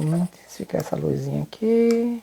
Intensificar essa luzinha aqui.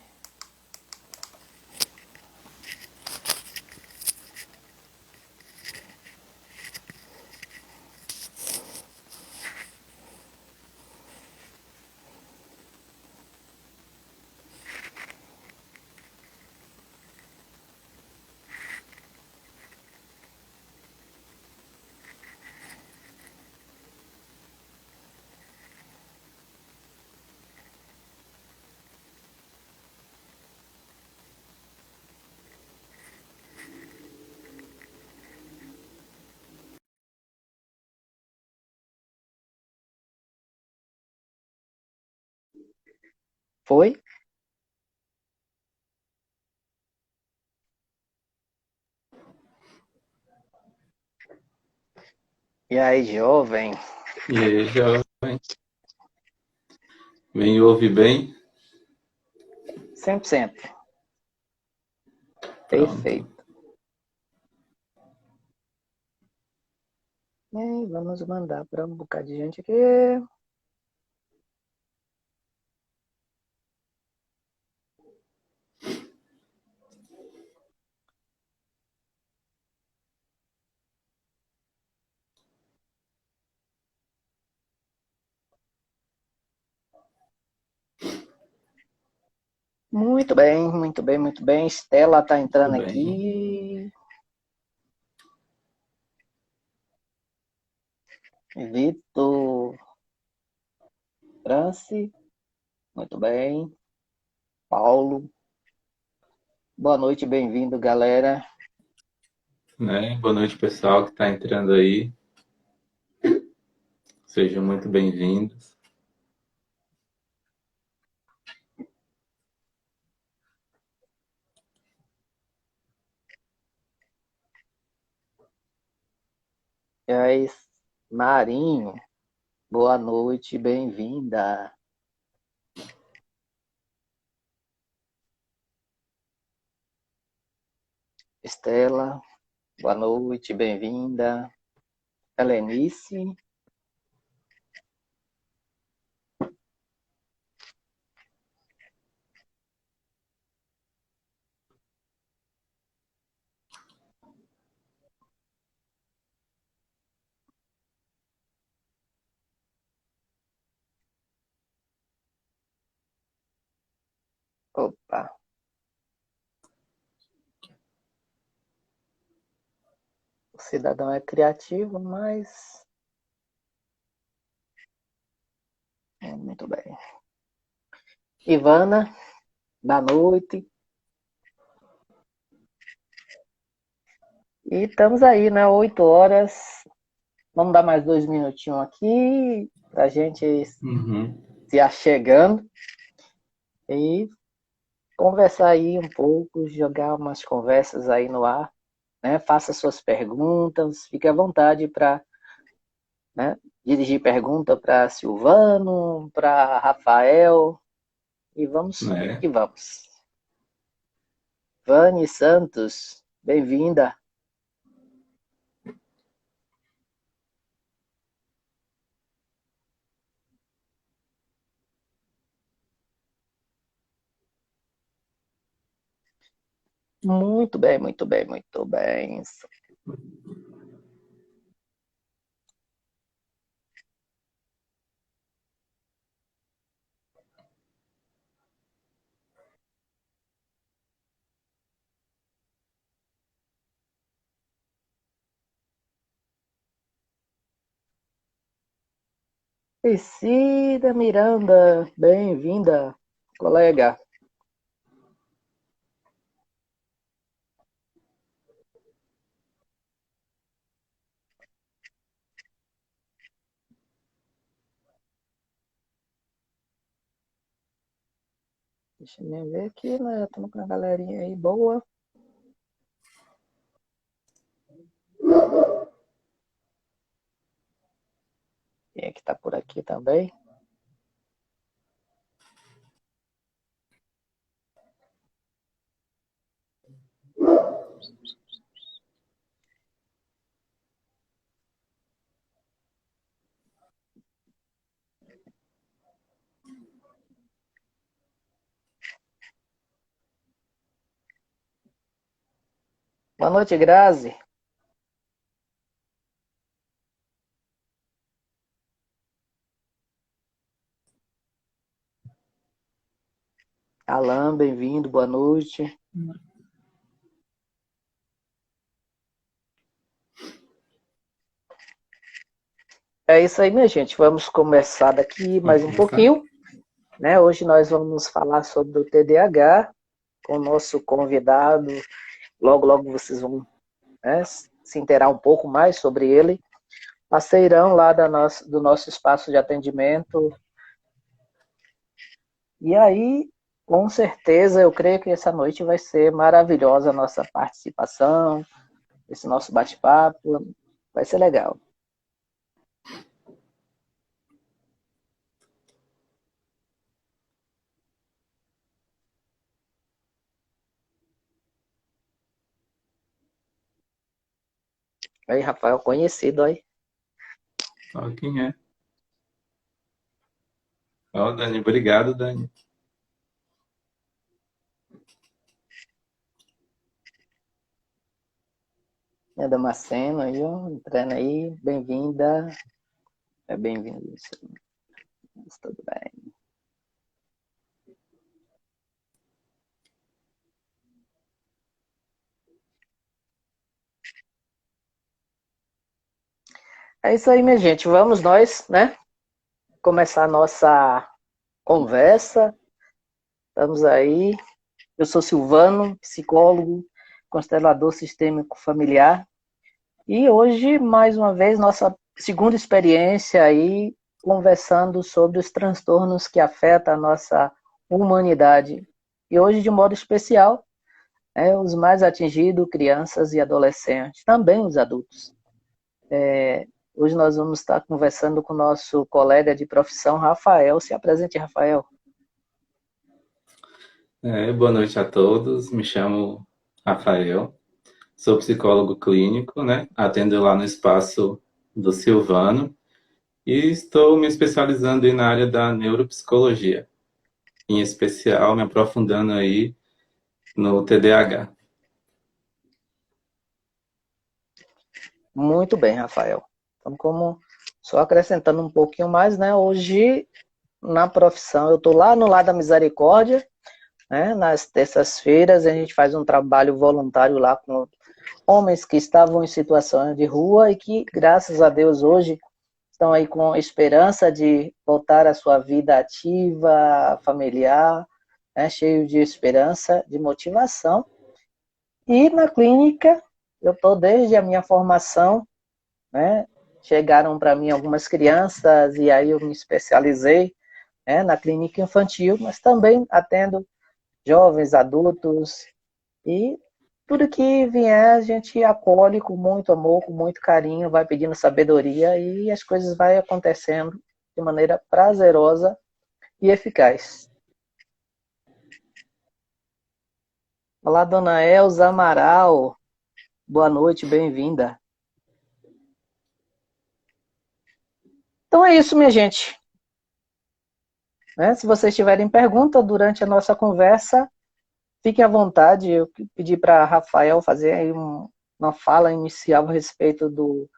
Foi? E aí, jovem? E aí, jovem? Me ouve bem? 100%. Pronto. Perfeito. E aí, vamos mandar para um bocado de gente aqui. Muito bem, muito bem, muito bem. Estela tá entrando Tudo bem. aqui. Vitor France, muito bem. Paulo, boa noite, bem-vindo, galera. Né? Boa noite, pessoal que está entrando aí. Sejam muito bem-vindos. E aí, Marinho, boa noite, bem-vinda. Estela, boa noite, bem-vinda. Helenice, opa, o cidadão é criativo, mas muito bem. Ivana, boa noite. E estamos aí, né? 8 horas. Vamos dar mais 2 minutinhos aqui para a gente Uhum. se achegando e conversar aí um pouco, jogar umas conversas aí no ar, né? Faça suas perguntas, fique à vontade para, né, dirigir pergunta para Silvano, para Rafael e vamos Né? que vamos. Vani Santos, bem-vinda. Muito bem, muito bem, muito bem. Priscila Miranda, bem-vinda, colega. Deixa eu ver aqui, né? Estamos com uma galerinha aí boa. Quem é que tá por aqui também? Boa noite, Grazi. Alan, bem-vindo, boa noite. É isso aí, minha gente. Vamos começar daqui Pode mais um começar? pouquinho, né? Hoje nós vamos falar sobre o TDAH com o nosso convidado. Logo, logo vocês vão, né, se inteirar um pouco mais sobre ele. Parceirão lá do nosso espaço de atendimento. E aí, com certeza, eu creio que essa noite vai ser maravilhosa a nossa participação, esse nosso bate-papo. Vai ser legal. Aí, Rafael, conhecido aí. Ó, quem é? Ó, Dani, obrigado, Dani. É Damasceno aí, ó, entrando aí. Bem-vinda. É bem-vindo. Mas tudo bem. É isso aí, minha gente. Vamos nós, né? Começar a nossa conversa. Estamos aí. Eu sou Silvano, psicólogo, constelador sistêmico familiar. E hoje, mais uma vez, nossa segunda experiência aí, conversando sobre os transtornos que afetam a nossa humanidade. E hoje, de modo especial, os mais atingidos, crianças e adolescentes, também os adultos. Hoje nós vamos estar conversando com o nosso colega de profissão, Rafael. Se apresente, Rafael. Boa noite a todos. Me chamo Rafael. Sou psicólogo clínico, né? Atendo lá no espaço do Silvano e estou me especializando aí na área da neuropsicologia, em especial me aprofundando aí no TDAH. Muito bem, Rafael. Então, como só acrescentando um pouquinho mais, né? Hoje, na profissão, eu estou lá no Lar da Misericórdia, né? Nas terças-feiras, a gente faz um trabalho voluntário lá com homens que estavam em situação de rua e que, graças a Deus, hoje estão aí com esperança de voltar à sua vida ativa, familiar, né? Cheio de esperança, de motivação. E na clínica, eu estou desde a minha formação, né? Chegaram para mim algumas crianças e aí eu me especializei, né, na clínica infantil, mas também atendo jovens, adultos e tudo que vier a gente acolhe com muito amor, com muito carinho, vai pedindo sabedoria e as coisas vão acontecendo de maneira prazerosa e eficaz. Olá, dona Elza Amaral. Boa noite, bem-vinda. Então é isso, minha gente. Né? Se vocês tiverem pergunta durante a nossa conversa, fiquem à vontade. Eu pedi para Rafael fazer aí uma fala inicial a respeito do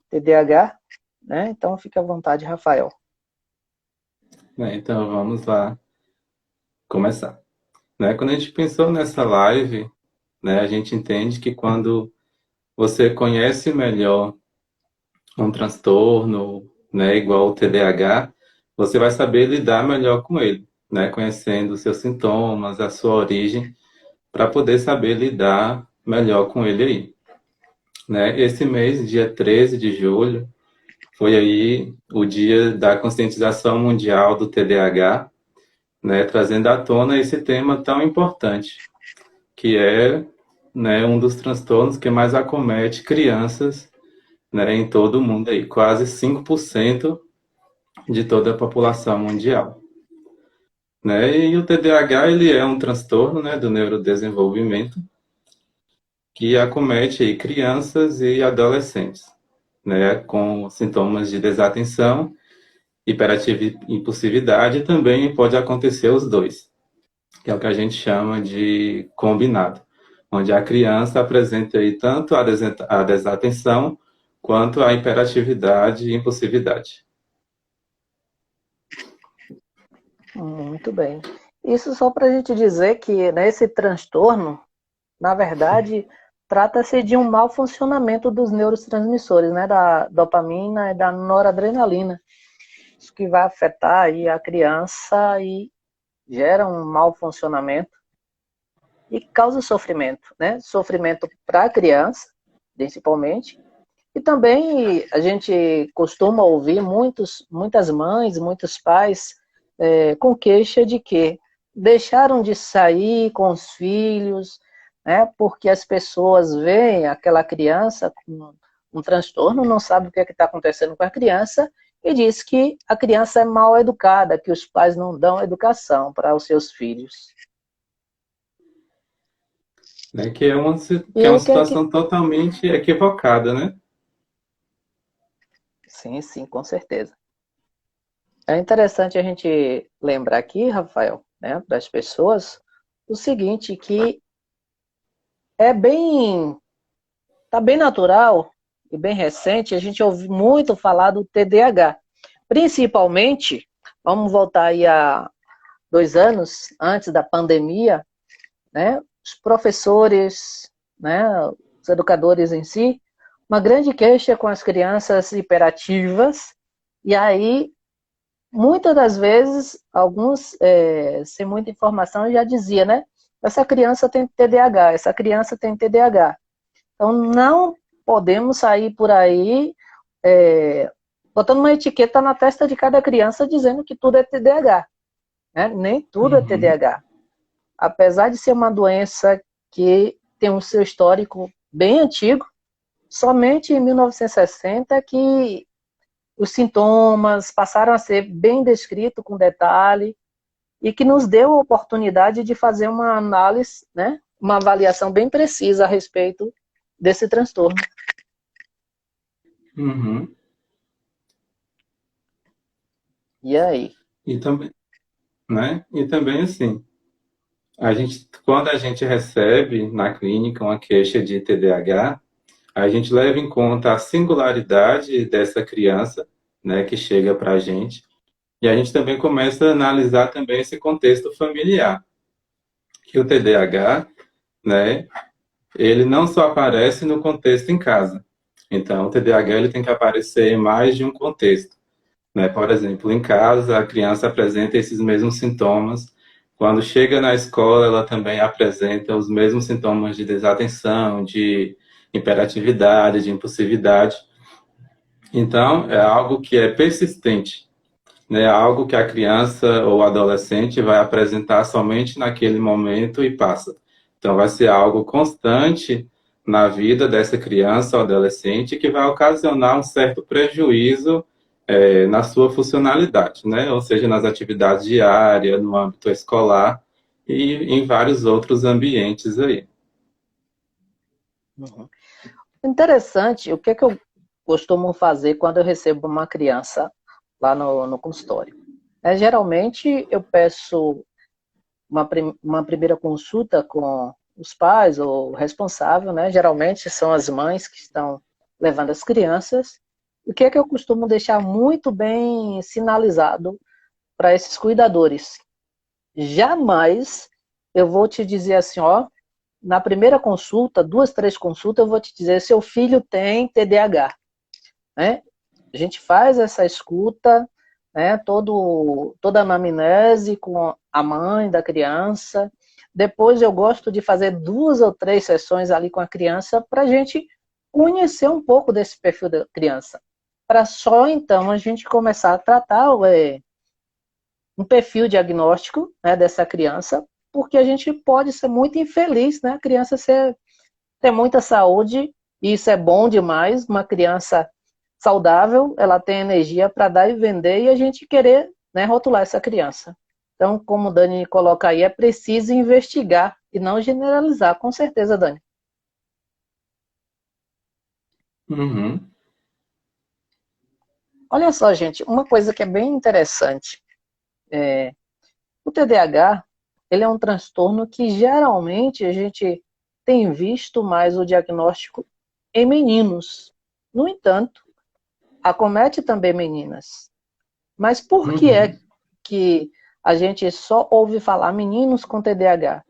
TDAH, né? Então fique à vontade, Rafael. Então vamos lá começar. Né? Quando a gente pensou nessa live, né, a gente entende que quando você conhece melhor um transtorno, né, igual o TDAH, você vai saber lidar melhor com ele, né, conhecendo os seus sintomas, a sua origem, para poder saber lidar melhor com ele aí. Né? Esse mês, dia 13 de julho, foi aí o dia da conscientização mundial do TDAH, né, trazendo à tona esse tema tão importante, que é, né, um dos transtornos que mais acomete crianças, né, em todo o mundo aí, quase 5% de toda a população mundial. Né? E o TDAH ele é um transtorno, né, do neurodesenvolvimento que acomete aí crianças e adolescentes, né, com sintomas de desatenção, hiperativa e impulsividade, e também pode acontecer os dois, que é o que a gente chama de combinado. onde a criança apresenta aí tanto a desatenção quanto a hiperatividade e impulsividade. Muito bem. Isso só para a gente dizer que, né, esse transtorno, na verdade, trata-se de um mau funcionamento dos neurotransmissores, né, da dopamina e da noradrenalina. Isso que vai afetar aí a criança e gera um mau funcionamento e causa sofrimento, né? Sofrimento para a criança, principalmente. E também a gente costuma ouvir muitas mães, muitos pais com queixa de que deixaram de sair com os filhos, né? Porque as pessoas veem aquela criança com um transtorno, não sabe o que é que está acontecendo com a criança e diz que a criança é mal educada, que os pais não dão educação para os seus filhos. Né? Que é E uma o que é que... situação totalmente equivocada, né? Sim, sim, com certeza. É interessante a gente lembrar aqui, Rafael, né, das pessoas, o seguinte, que é tá bem natural e bem recente a gente ouve muito falar do TDAH. Principalmente, vamos voltar aí a 2 anos antes da pandemia, né, os professores, né, os educadores em si, uma grande queixa com as crianças hiperativas, e aí muitas das vezes, alguns, sem muita informação, já dizia, né? Essa criança tem TDAH, essa criança tem TDAH. Então, não podemos sair por aí botando uma etiqueta na testa de cada criança dizendo que tudo é TDAH. Né? Nem tudo é Uhum. TDAH. Apesar de ser uma doença que tem um seu histórico bem antigo, somente em 1960 que os sintomas passaram a ser bem descritos com detalhe e que nos deu a oportunidade de fazer uma análise, né, uma avaliação bem precisa a respeito desse transtorno. Uhum. E aí? E também, né? E também assim, quando a gente recebe na clínica uma queixa de TDAH, a gente leva em conta a singularidade dessa criança, né, que chega para a gente, e a gente também começa a analisar também esse contexto familiar, que o TDAH, né, ele não só aparece no contexto em casa. Então, o TDAH ele tem que aparecer em mais de um contexto, né? Por exemplo, em casa, a criança apresenta esses mesmos sintomas. Quando chega na escola, ela também apresenta os mesmos sintomas de desatenção, de hiperatividade, de impulsividade. Então, é algo que é persistente, né? Algo que a criança ou adolescente vai apresentar somente naquele momento e passa. Então, vai ser algo constante na vida dessa criança ou adolescente que vai ocasionar um certo prejuízo na sua funcionalidade, né? Ou seja, nas atividades diárias, no âmbito escolar e em vários outros ambientes aí. Uhum. Interessante, o que é que eu costumo fazer quando eu recebo uma criança lá no consultório? Geralmente eu peço uma primeira consulta com os pais ou o responsável, né? Geralmente são as mães que estão levando as crianças. O que é que eu costumo deixar muito bem sinalizado para esses cuidadores? Jamais eu vou te dizer assim, ó, na primeira consulta, 2, 3 consultas, eu vou te dizer seu filho tem TDAH, né? A gente faz essa escuta, né, toda a anamnese com a mãe da criança. Depois eu gosto de fazer 2 ou 3 sessões ali com a criança para a gente conhecer um pouco desse perfil da criança. Para só então a gente começar a tratar um perfil diagnóstico, né, dessa criança, porque a gente pode ser muito infeliz, né? A criança ter muita saúde, e isso é bom demais, uma criança saudável, ela tem energia para dar e vender, e a gente querer, né, rotular essa criança. Então, como o Dani coloca aí, é preciso investigar e não generalizar, com certeza, Dani. Uhum. Olha só, gente, uma coisa que é bem interessante, o TDAH, ele é um transtorno que geralmente a gente tem visto mais o diagnóstico em meninos. No entanto, acomete também meninas. Mas por que é que a gente só ouve falar meninos com TDAH?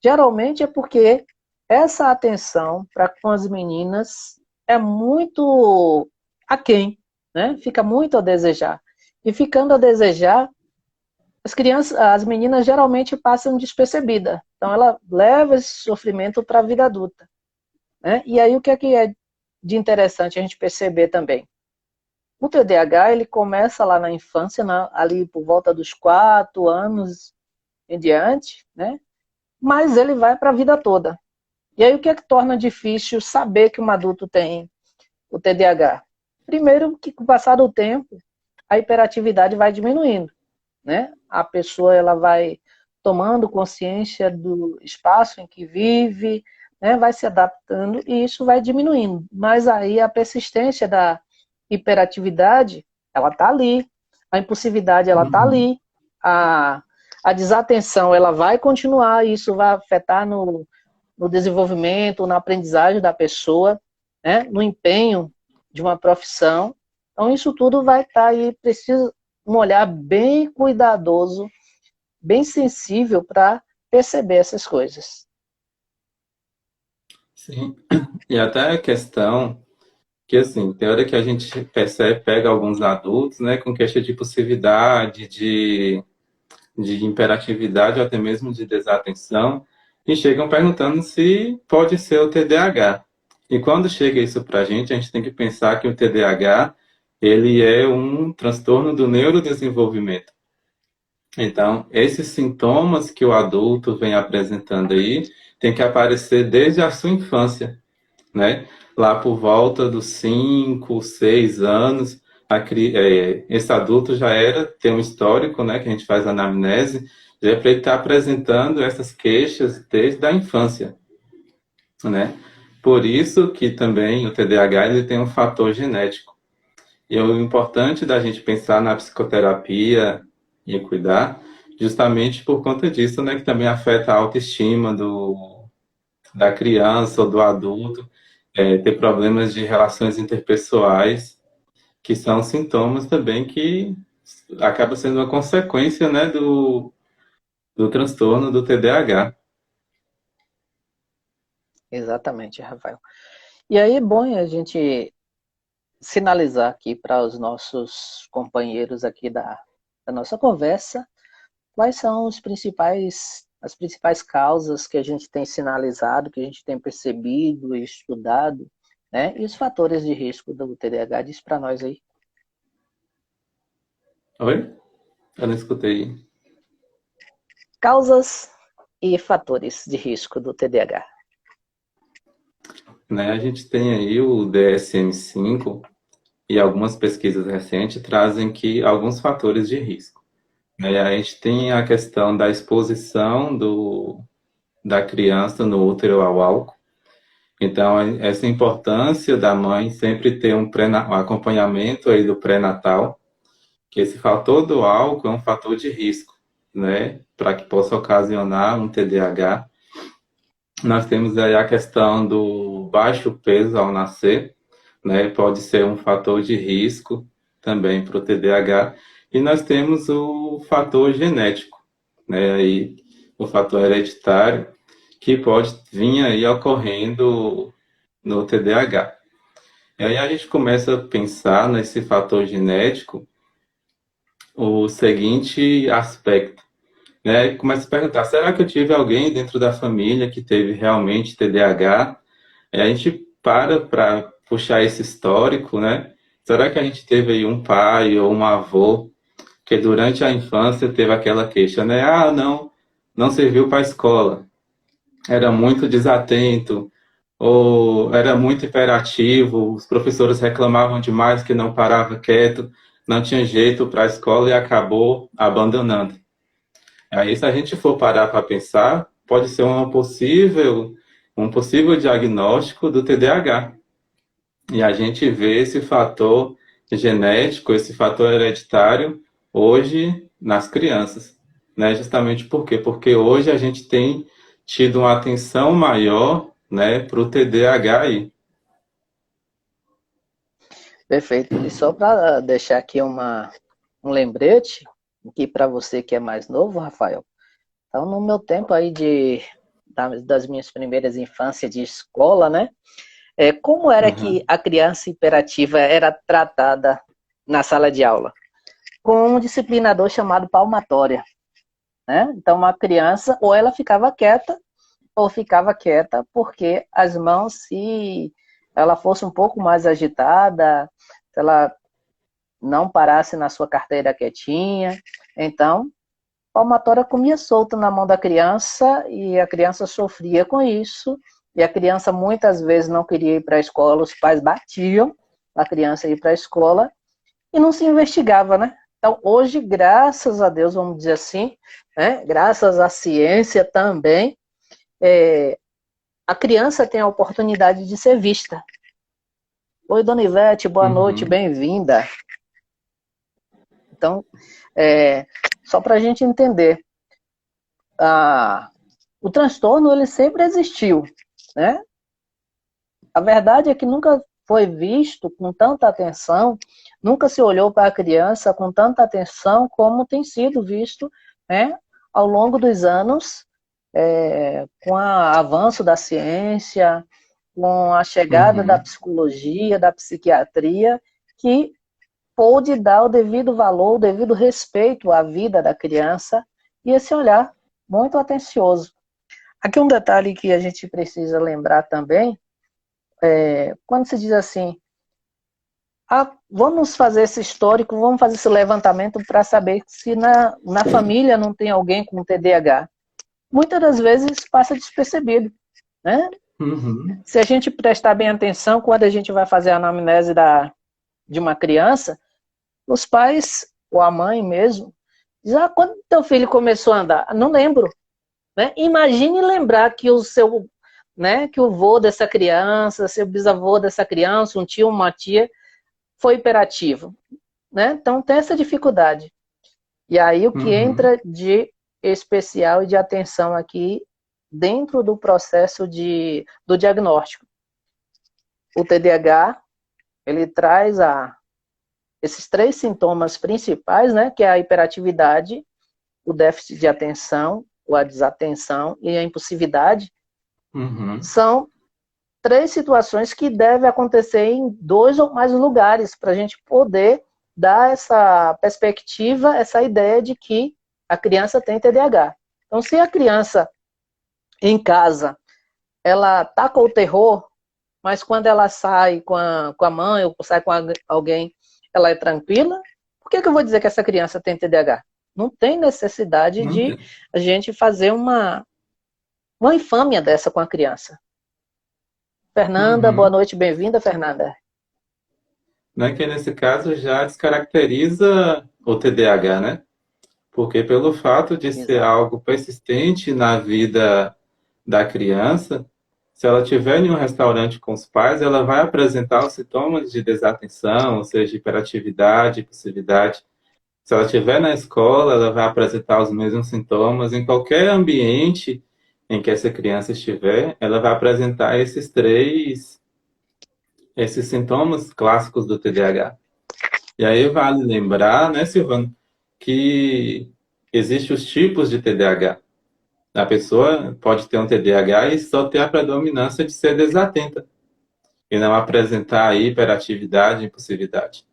Geralmente é porque essa atenção para com as meninas é muito aquém, né? Fica muito a desejar. E ficando a desejar, as meninas geralmente passam despercebida. Então ela leva esse sofrimento para a vida adulta, né? E aí o que é de interessante a gente perceber também? O TDAH, ele começa lá na infância, ali por volta dos 4 anos em diante, né? Mas ele vai para a vida toda. E aí o que é que torna difícil saber que um adulto tem o TDAH? Primeiro, que com o passar do tempo, a hiperatividade vai diminuindo, né? A pessoa ela vai tomando consciência do espaço em que vive, né? Vai se adaptando e isso vai diminuindo. Mas aí a persistência da hiperatividade, ela está ali. A impulsividade, ela está ali. A desatenção, ela vai continuar. E isso vai afetar no desenvolvimento, na aprendizagem da pessoa, né? No empenho de uma profissão. Então, isso tudo vai estar aí, precisa um olhar bem cuidadoso, bem sensível para perceber essas coisas. Sim, e até a questão que, assim, tem hora que a gente percebe, pega alguns adultos, né, com queixa de impulsividade, de hiperatividade ou até mesmo de desatenção, e chegam perguntando se pode ser o TDAH. E quando chega isso para a gente tem que pensar que o TDAH, ele é um transtorno do neurodesenvolvimento. Então, esses sintomas que o adulto vem apresentando aí, tem que aparecer desde a sua infância, né? Lá por volta dos 5, 6 anos, esse adulto já tem um histórico, né, que a gente faz anamnese, já é para ele estar apresentando essas queixas desde a infância, né? Por isso que também o TDAH ele tem um fator genético. E o importante da gente pensar na psicoterapia e cuidar, justamente por conta disso, né, que também afeta a autoestima da criança ou do adulto, ter problemas de relações interpessoais, que são sintomas também que acaba sendo uma consequência, né, do transtorno do TDAH. Exatamente, Rafael. E aí é bom a gente sinalizar aqui para os nossos companheiros aqui da nossa conversa quais são as principais causas que a gente tem sinalizado, que a gente tem percebido e estudado, né? E os fatores de risco do TDAH, diz para nós aí. Oi? Eu não escutei. Causas e fatores de risco do TDAH. Né, a gente tem aí o DSM-5 e algumas pesquisas recentes trazem que alguns fatores de risco. Né? A gente tem a questão da exposição da criança no útero ao álcool. Então, essa importância da mãe sempre ter um acompanhamento aí do pré-natal, que esse fator do álcool é um fator de risco, né, para que possa ocasionar um TDAH. Nós temos aí a questão do baixo peso ao nascer, né, pode ser um fator de risco também para o TDAH. E nós temos o fator genético, né, aí, o fator hereditário, que pode vir aí ocorrendo no TDAH. E aí a gente começa a pensar nesse fator genético o seguinte aspecto, né? Começa a perguntar, será que eu tive alguém dentro da família que teve realmente TDAH? E a gente para puxar esse histórico, né? Será que a gente teve aí um pai ou um avô que durante a infância teve aquela queixa, né? Ah, não serviu para a escola, era muito desatento, ou era muito hiperativo, os professores reclamavam demais que não parava quieto, não tinha jeito para a escola e acabou abandonando. Aí, se a gente for parar para pensar, pode ser um possível diagnóstico do TDAH. E a gente vê esse fator genético, esse fator hereditário, hoje nas crianças. Né? Justamente por quê? Porque hoje a gente tem tido uma atenção maior, né, para o TDAH aí. Perfeito. E só para deixar aqui um lembrete, aqui para você que é mais novo, Rafael. Então, no meu tempo aí das minhas primeiras infâncias de escola, né? Como era que Uhum. a criança hiperativa era tratada na sala de aula? Com um disciplinador chamado palmatória, né? Então, uma criança, ou ela ficava quieta, ou ficava quieta, porque as mãos, se ela fosse um pouco mais agitada, se ela não parasse na sua carteira quietinha, então, a palmatória comia solto na mão da criança e a criança sofria com isso. E a criança muitas vezes não queria ir para a escola, os pais batiam a criança ir para a escola e não se investigava, né? Então, hoje, graças a Deus, vamos dizer assim, né? Graças à ciência também, a criança tem a oportunidade de ser vista. Oi, Dona Ivete, boa noite, Uhum. bem-vinda. Então, só para a gente entender, o transtorno ele sempre existiu, né? A verdade é que nunca foi visto com tanta atenção, nunca se olhou para a criança com tanta atenção como tem sido visto, né, ao longo dos anos, com o avanço da ciência, com a chegada da Uhum. psicologia, da psiquiatria, que pôde dar o devido valor, o devido respeito à vida da criança e esse olhar muito atencioso. Aqui um detalhe que a gente precisa lembrar também, quando se diz assim, vamos fazer esse histórico, vamos fazer esse levantamento para saber se na família não tem alguém com TDAH. Muitas das vezes passa despercebido, né? Uhum. Se a gente prestar bem atenção, quando a gente vai fazer a anamnese de uma criança, os pais, ou a mãe mesmo, diz, quando teu filho começou a andar? Não lembro. Né? Imagine lembrar que que o vô dessa criança, seu bisavô dessa criança, um tio, uma tia, foi hiperativo. Né? Então tem essa dificuldade. E aí o que Uhum. entra de especial e de atenção aqui dentro do processo do diagnóstico. O TDAH, ele traz esses três sintomas principais, né, que é a hiperatividade, o déficit de atenção, ou a desatenção e a impulsividade, Uhum. são três situações que devem acontecer em dois ou mais lugares para a gente poder dar essa perspectiva, essa ideia de que a criança tem TDAH. Então, se a criança em casa, ela tá com o terror, mas quando ela sai com a mãe ou sai com alguém, ela é tranquila, por que eu vou dizer que essa criança tem TDAH? Não tem necessidade Não de tem. a gente fazer uma infâmia dessa com a criança. Fernanda, boa Uhum. noite, bem-vinda, Fernanda. Né, que nesse caso já descaracteriza o TDAH, né? Porque pelo fato de ser Exato. algo persistente na vida da criança, se ela estiver em um restaurante com os pais, ela vai apresentar os sintomas de desatenção, ou seja, hiperatividade, impulsividade. Se ela estiver na escola, ela vai apresentar os mesmos sintomas. Em qualquer ambiente em que essa criança estiver, ela vai apresentar esses sintomas clássicos do TDAH. E aí vale lembrar, né, Silvano, que existem os tipos de TDAH. A pessoa pode ter um TDAH e só ter a predominância de ser desatenta e não apresentar a hiperatividade e impulsividade.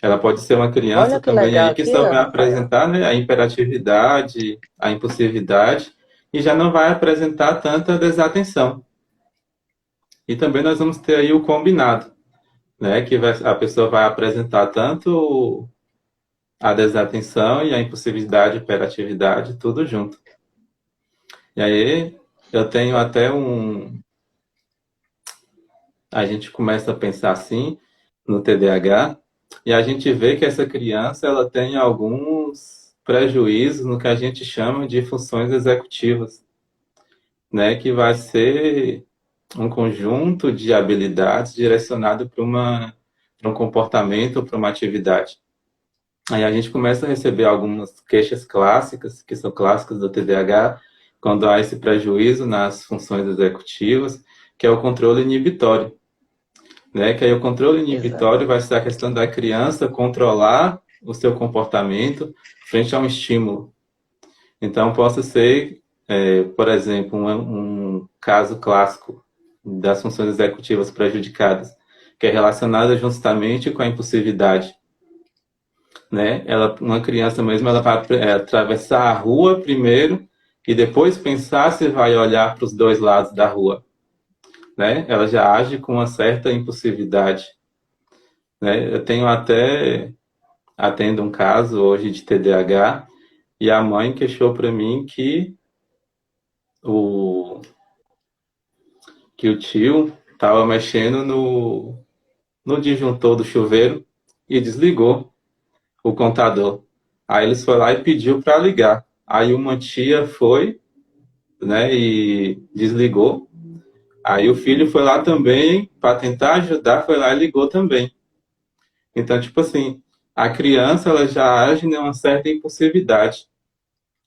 Ela pode ser uma criança Olha que também legal aí que aqui, só vai Rafael. apresentar, né, a hiperatividade, a impulsividade e já não vai apresentar tanta desatenção. E também nós vamos ter aí o combinado, né, que a pessoa vai apresentar tanto a desatenção e a impulsividade, hiperatividade, tudo junto. E aí eu tenho até a gente começa a pensar assim no TDAH e a gente vê que essa criança ela tem alguns prejuízos no que a gente chama de funções executivas, né, que vai ser um conjunto de habilidades direcionado para um comportamento, para uma atividade. Aí a gente começa a receber algumas queixas clássicas, que são clássicas do TDAH, quando há esse prejuízo nas funções executivas, que é o controle inibitório, né? Que aí o controle inibitório Exatamente. vai ser a questão da criança controlar o seu comportamento frente a um estímulo. Então, possa ser, por exemplo, um caso clássico das funções executivas prejudicadas, que é relacionada justamente com a impulsividade, né? Uma criança mesmo, ela vai atravessar a rua primeiro e depois pensar se vai olhar para os dois lados da rua, né? Ela já age com uma certa impulsividade, né? Eu tenho até atendo um caso hoje de TDAH e a mãe queixou para mim o que o tio estava mexendo no disjuntor do chuveiro e desligou o contador. Aí eles foram lá e pediu para ligar. Aí uma tia foi, né, e desligou. Aí o filho foi lá também para tentar ajudar, foi lá e ligou também. Então, tipo assim, a criança ela já age numa certa impulsividade.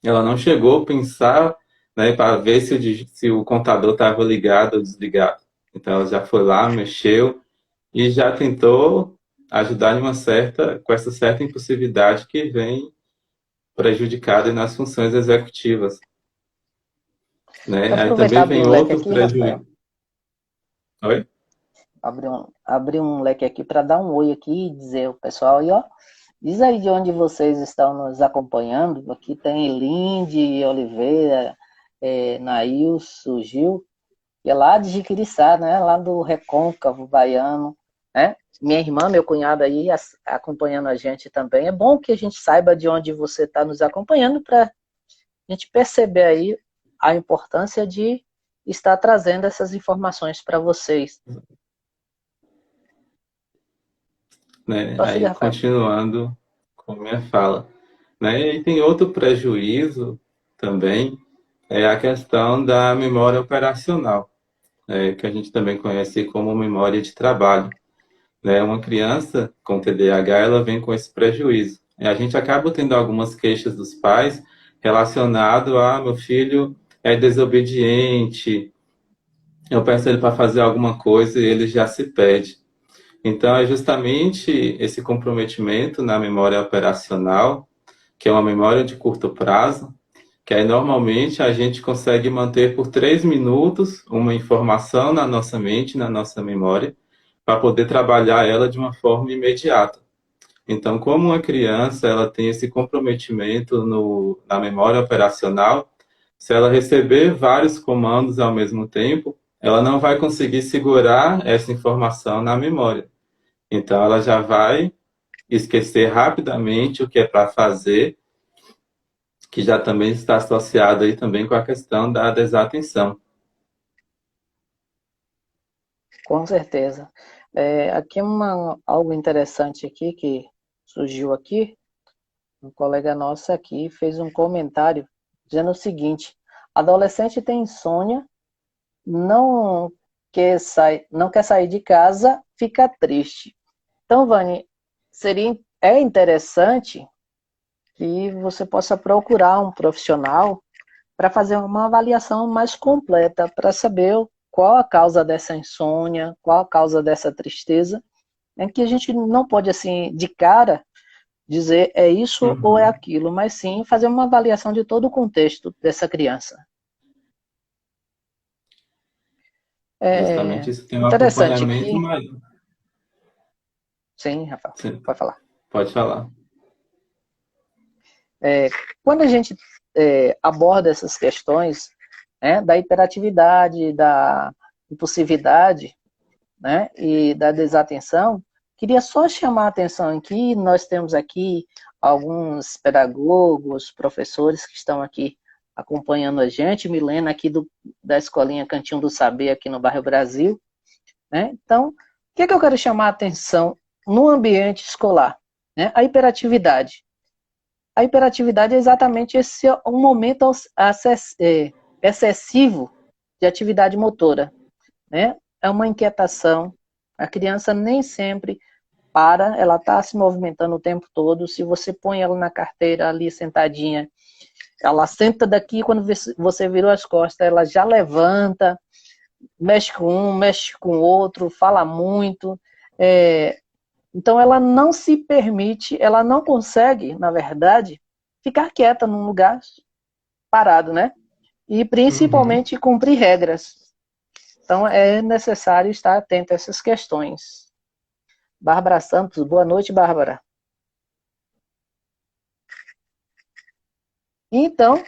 Ela não chegou a pensar, né, para ver se o contador estava ligado ou desligado. Então ela já foi lá, mexeu e já tentou ajudar com essa certa impulsividade que vem prejudicada nas funções executivas, né? Deixa eu Aí aproveitar e também abrir vem um leque outro aqui, Rafael. prejuízo. Oi? Abrir um leque aqui para dar um oi aqui e dizer ao pessoal aí, ó. Diz aí de onde vocês estão nos acompanhando. Aqui tem Linde Oliveira, Nailson Gil, que é lá de Jiquiriçá, né? Lá do Recôncavo Baiano, né? Minha irmã, meu cunhado aí acompanhando a gente também. É bom que a gente saiba de onde você está nos acompanhando para a gente perceber aí a importância de estar trazendo essas informações para vocês. Né? Prossiga, Aí Rafael. continuando com a minha fala, né? E aí tem outro prejuízo também, é a questão da memória operacional, que a gente também conhece como memória de trabalho, né? Uma criança com TDAH, ela vem com esse prejuízo. E a gente acaba tendo algumas queixas dos pais relacionado a meu filho é desobediente, eu peço ele para fazer alguma coisa e ele já se perde. Então, é justamente esse comprometimento na memória operacional, que é uma memória de curto prazo, que aí normalmente a gente consegue manter por 3 minutos uma informação na nossa mente, na nossa memória, para poder trabalhar ela de uma forma imediata. Então, como uma criança ela tem esse comprometimento na memória operacional, se ela receber vários comandos ao mesmo tempo, ela não vai conseguir segurar essa informação na memória. Então, ela já vai esquecer rapidamente o que é para fazer, que já também está associado aí também com a questão da desatenção. Com certeza. Aqui algo interessante aqui que surgiu aqui, um colega nosso aqui fez um comentário dizendo o seguinte: adolescente tem insônia, não não quer sair de casa, fica triste. Então, Vani, é interessante que você possa procurar um profissional para fazer uma avaliação mais completa, para saber qual a causa dessa insônia, qual a causa dessa tristeza, é que a gente não pode, assim, de cara, dizer é isso ou é Uhum. aquilo, mas sim fazer uma avaliação de todo o contexto dessa criança. É Justamente isso tem um interessante acompanhamento aqui, maior. sim, Rafael, Sim, pode falar. pode falar. É, quando a gente aborda essas questões, né, da hiperatividade, da impulsividade, né, e da desatenção, queria só chamar a atenção aqui, nós temos aqui alguns pedagogos, professores que estão aqui acompanhando a gente, Milena aqui da Escolinha Cantinho do Saber, aqui no bairro Brasil, né? Então, o que é que eu quero chamar a atenção no ambiente escolar? Né? A hiperatividade. A hiperatividade é exatamente esse um momento excessivo de atividade motora, né? É uma inquietação. A criança nem sempre ela está se movimentando o tempo todo. Se você põe ela na carteira ali sentadinha Ela senta daqui, quando você virou as costas, ela já levanta, mexe com um, mexe com o outro, fala muito. Então ela não se permite, ela não consegue, na verdade, ficar quieta num lugar parado, né? E Uhum. principalmente cumprir regras. Então é necessário estar atento a essas questões. Bárbara Santos, boa noite, Bárbara. Então,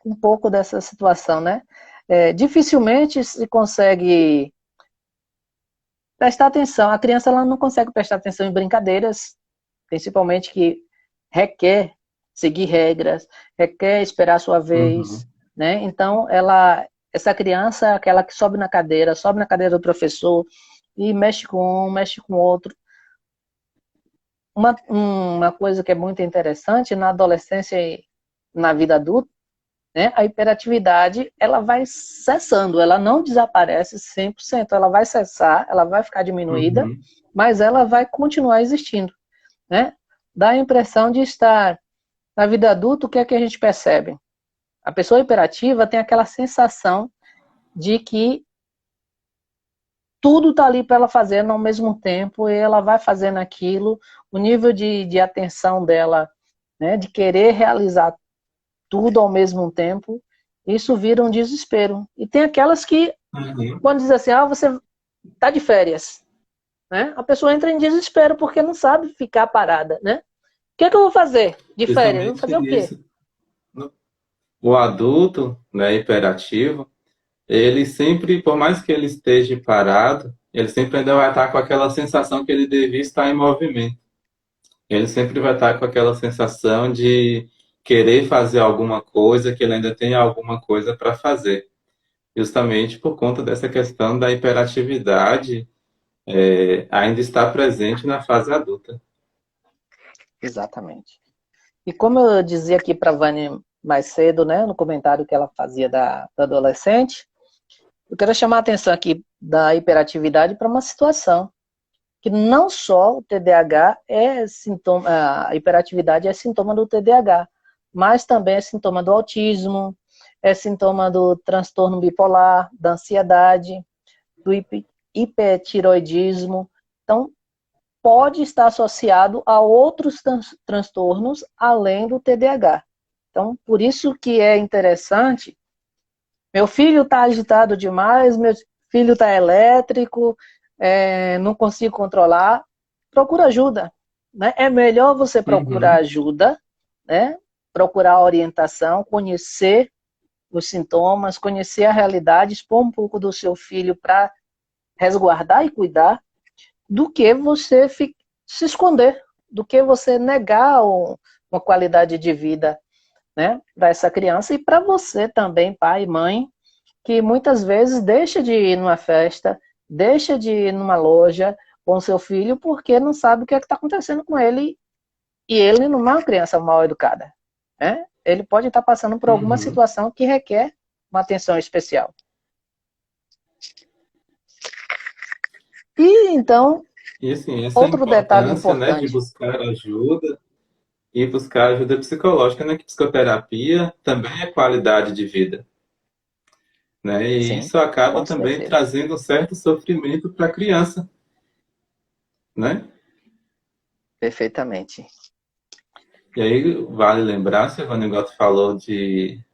um pouco dessa situação, né? Dificilmente se consegue prestar atenção. A criança ela não consegue prestar atenção em brincadeiras, principalmente que requer seguir regras, requer esperar a sua vez, Uhum. né? Então, essa criança é aquela que sobe na cadeira do professor e mexe com um, mexe com outro. Uma coisa que é muito interessante na adolescência e na vida adulta, né, a hiperatividade ela vai cessando, ela não desaparece 100%, ela vai cessar, ela vai ficar diminuída, Uhum. mas ela vai continuar existindo, né? Dá a impressão de estar na vida adulta, o que é que a gente percebe? A pessoa hiperativa tem aquela sensação de que tudo está ali para ela fazer ao mesmo tempo e ela vai fazendo aquilo, o nível de atenção dela, né, de querer realizar tudo ao mesmo tempo, isso vira um desespero. E tem aquelas que, Uhum. quando diz assim, você está de férias, né? A pessoa entra em desespero porque não sabe ficar parada, né? O que é que eu vou fazer de férias? Eu vou Justamente fazer o quê? isso. O adulto, né, hiperativo, ele sempre, por mais que ele esteja parado, ele sempre ainda vai estar com aquela sensação que ele devia estar em movimento. Ele sempre vai estar com aquela sensação de querer fazer alguma coisa, que ele ainda tem alguma coisa para fazer. Justamente por conta dessa questão da hiperatividade, ainda está presente na fase adulta. Exatamente. E como eu dizia aqui para a Vânia mais cedo, né, no comentário que ela fazia da adolescente, eu quero chamar a atenção aqui da hiperatividade para uma situação que não só o TDAH é sintoma, a hiperatividade é sintoma do TDAH, mas também é sintoma do autismo, é sintoma do transtorno bipolar, da ansiedade, do hipertiroidismo. Então, pode estar associado a outros transtornos além do TDAH. Então, por isso que é interessante. Meu filho está agitado demais, meu filho está elétrico, não consigo controlar. Procura ajuda, né? É melhor você procurar Uhum, ajuda, né? Procurar orientação, conhecer os sintomas, conhecer a realidade, expor um pouco do seu filho para resguardar e cuidar, do que você se esconder, do que você negar uma qualidade de vida, né, para essa criança e para você também, pai e mãe, que muitas vezes deixa de ir numa festa, deixa de ir numa loja com seu filho porque não sabe o que é que está acontecendo com ele e ele não é uma criança mal educada, né? Ele pode estar passando por alguma uhum. situação que requer uma atenção especial. E então, E assim, essa outro detalhe importância, né, de importante, buscar ajuda e buscar ajuda psicológica, né, que psicoterapia também é qualidade de vida, né, e sim, isso acaba com também certeza, trazendo um certo sofrimento para a criança, né? perfeitamente. E aí vale lembrar, se o Vanegoto falou de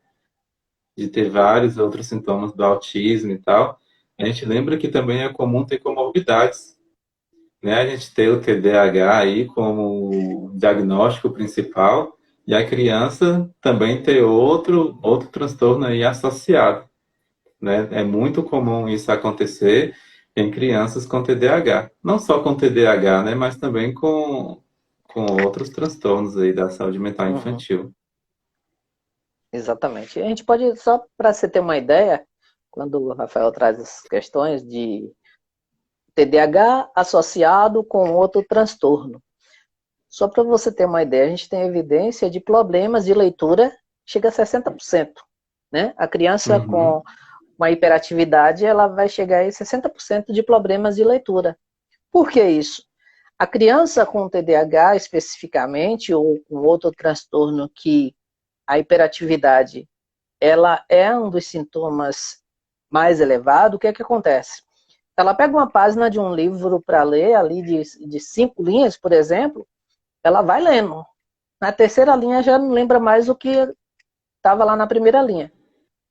ter vários outros sintomas do autismo e tal, a gente lembra que também é comum ter comorbidades, né? A gente tem o TDAH aí como diagnóstico principal e a criança também ter outro transtorno aí associado, né? É muito comum isso acontecer em crianças com TDAH. Não só com TDAH, né? Mas também com outros transtornos aí da saúde mental Uhum, infantil. exatamente. A gente pode, só para você ter uma ideia, quando o Rafael traz as questões de TDAH associado com outro transtorno. Só para você ter uma ideia, a gente tem evidência de problemas de leitura chega a 60%, né? A criança Uhum, com uma hiperatividade, ela vai chegar a 60% de problemas de leitura. Por que isso? A criança com TDAH especificamente, ou com outro transtorno que a hiperatividade, ela é um dos sintomas mais elevados, o que é que acontece? Ela pega uma página de um livro para ler, ali de 5 linhas, por exemplo, ela vai lendo. Na terceira linha já não lembra mais o que estava lá na primeira linha.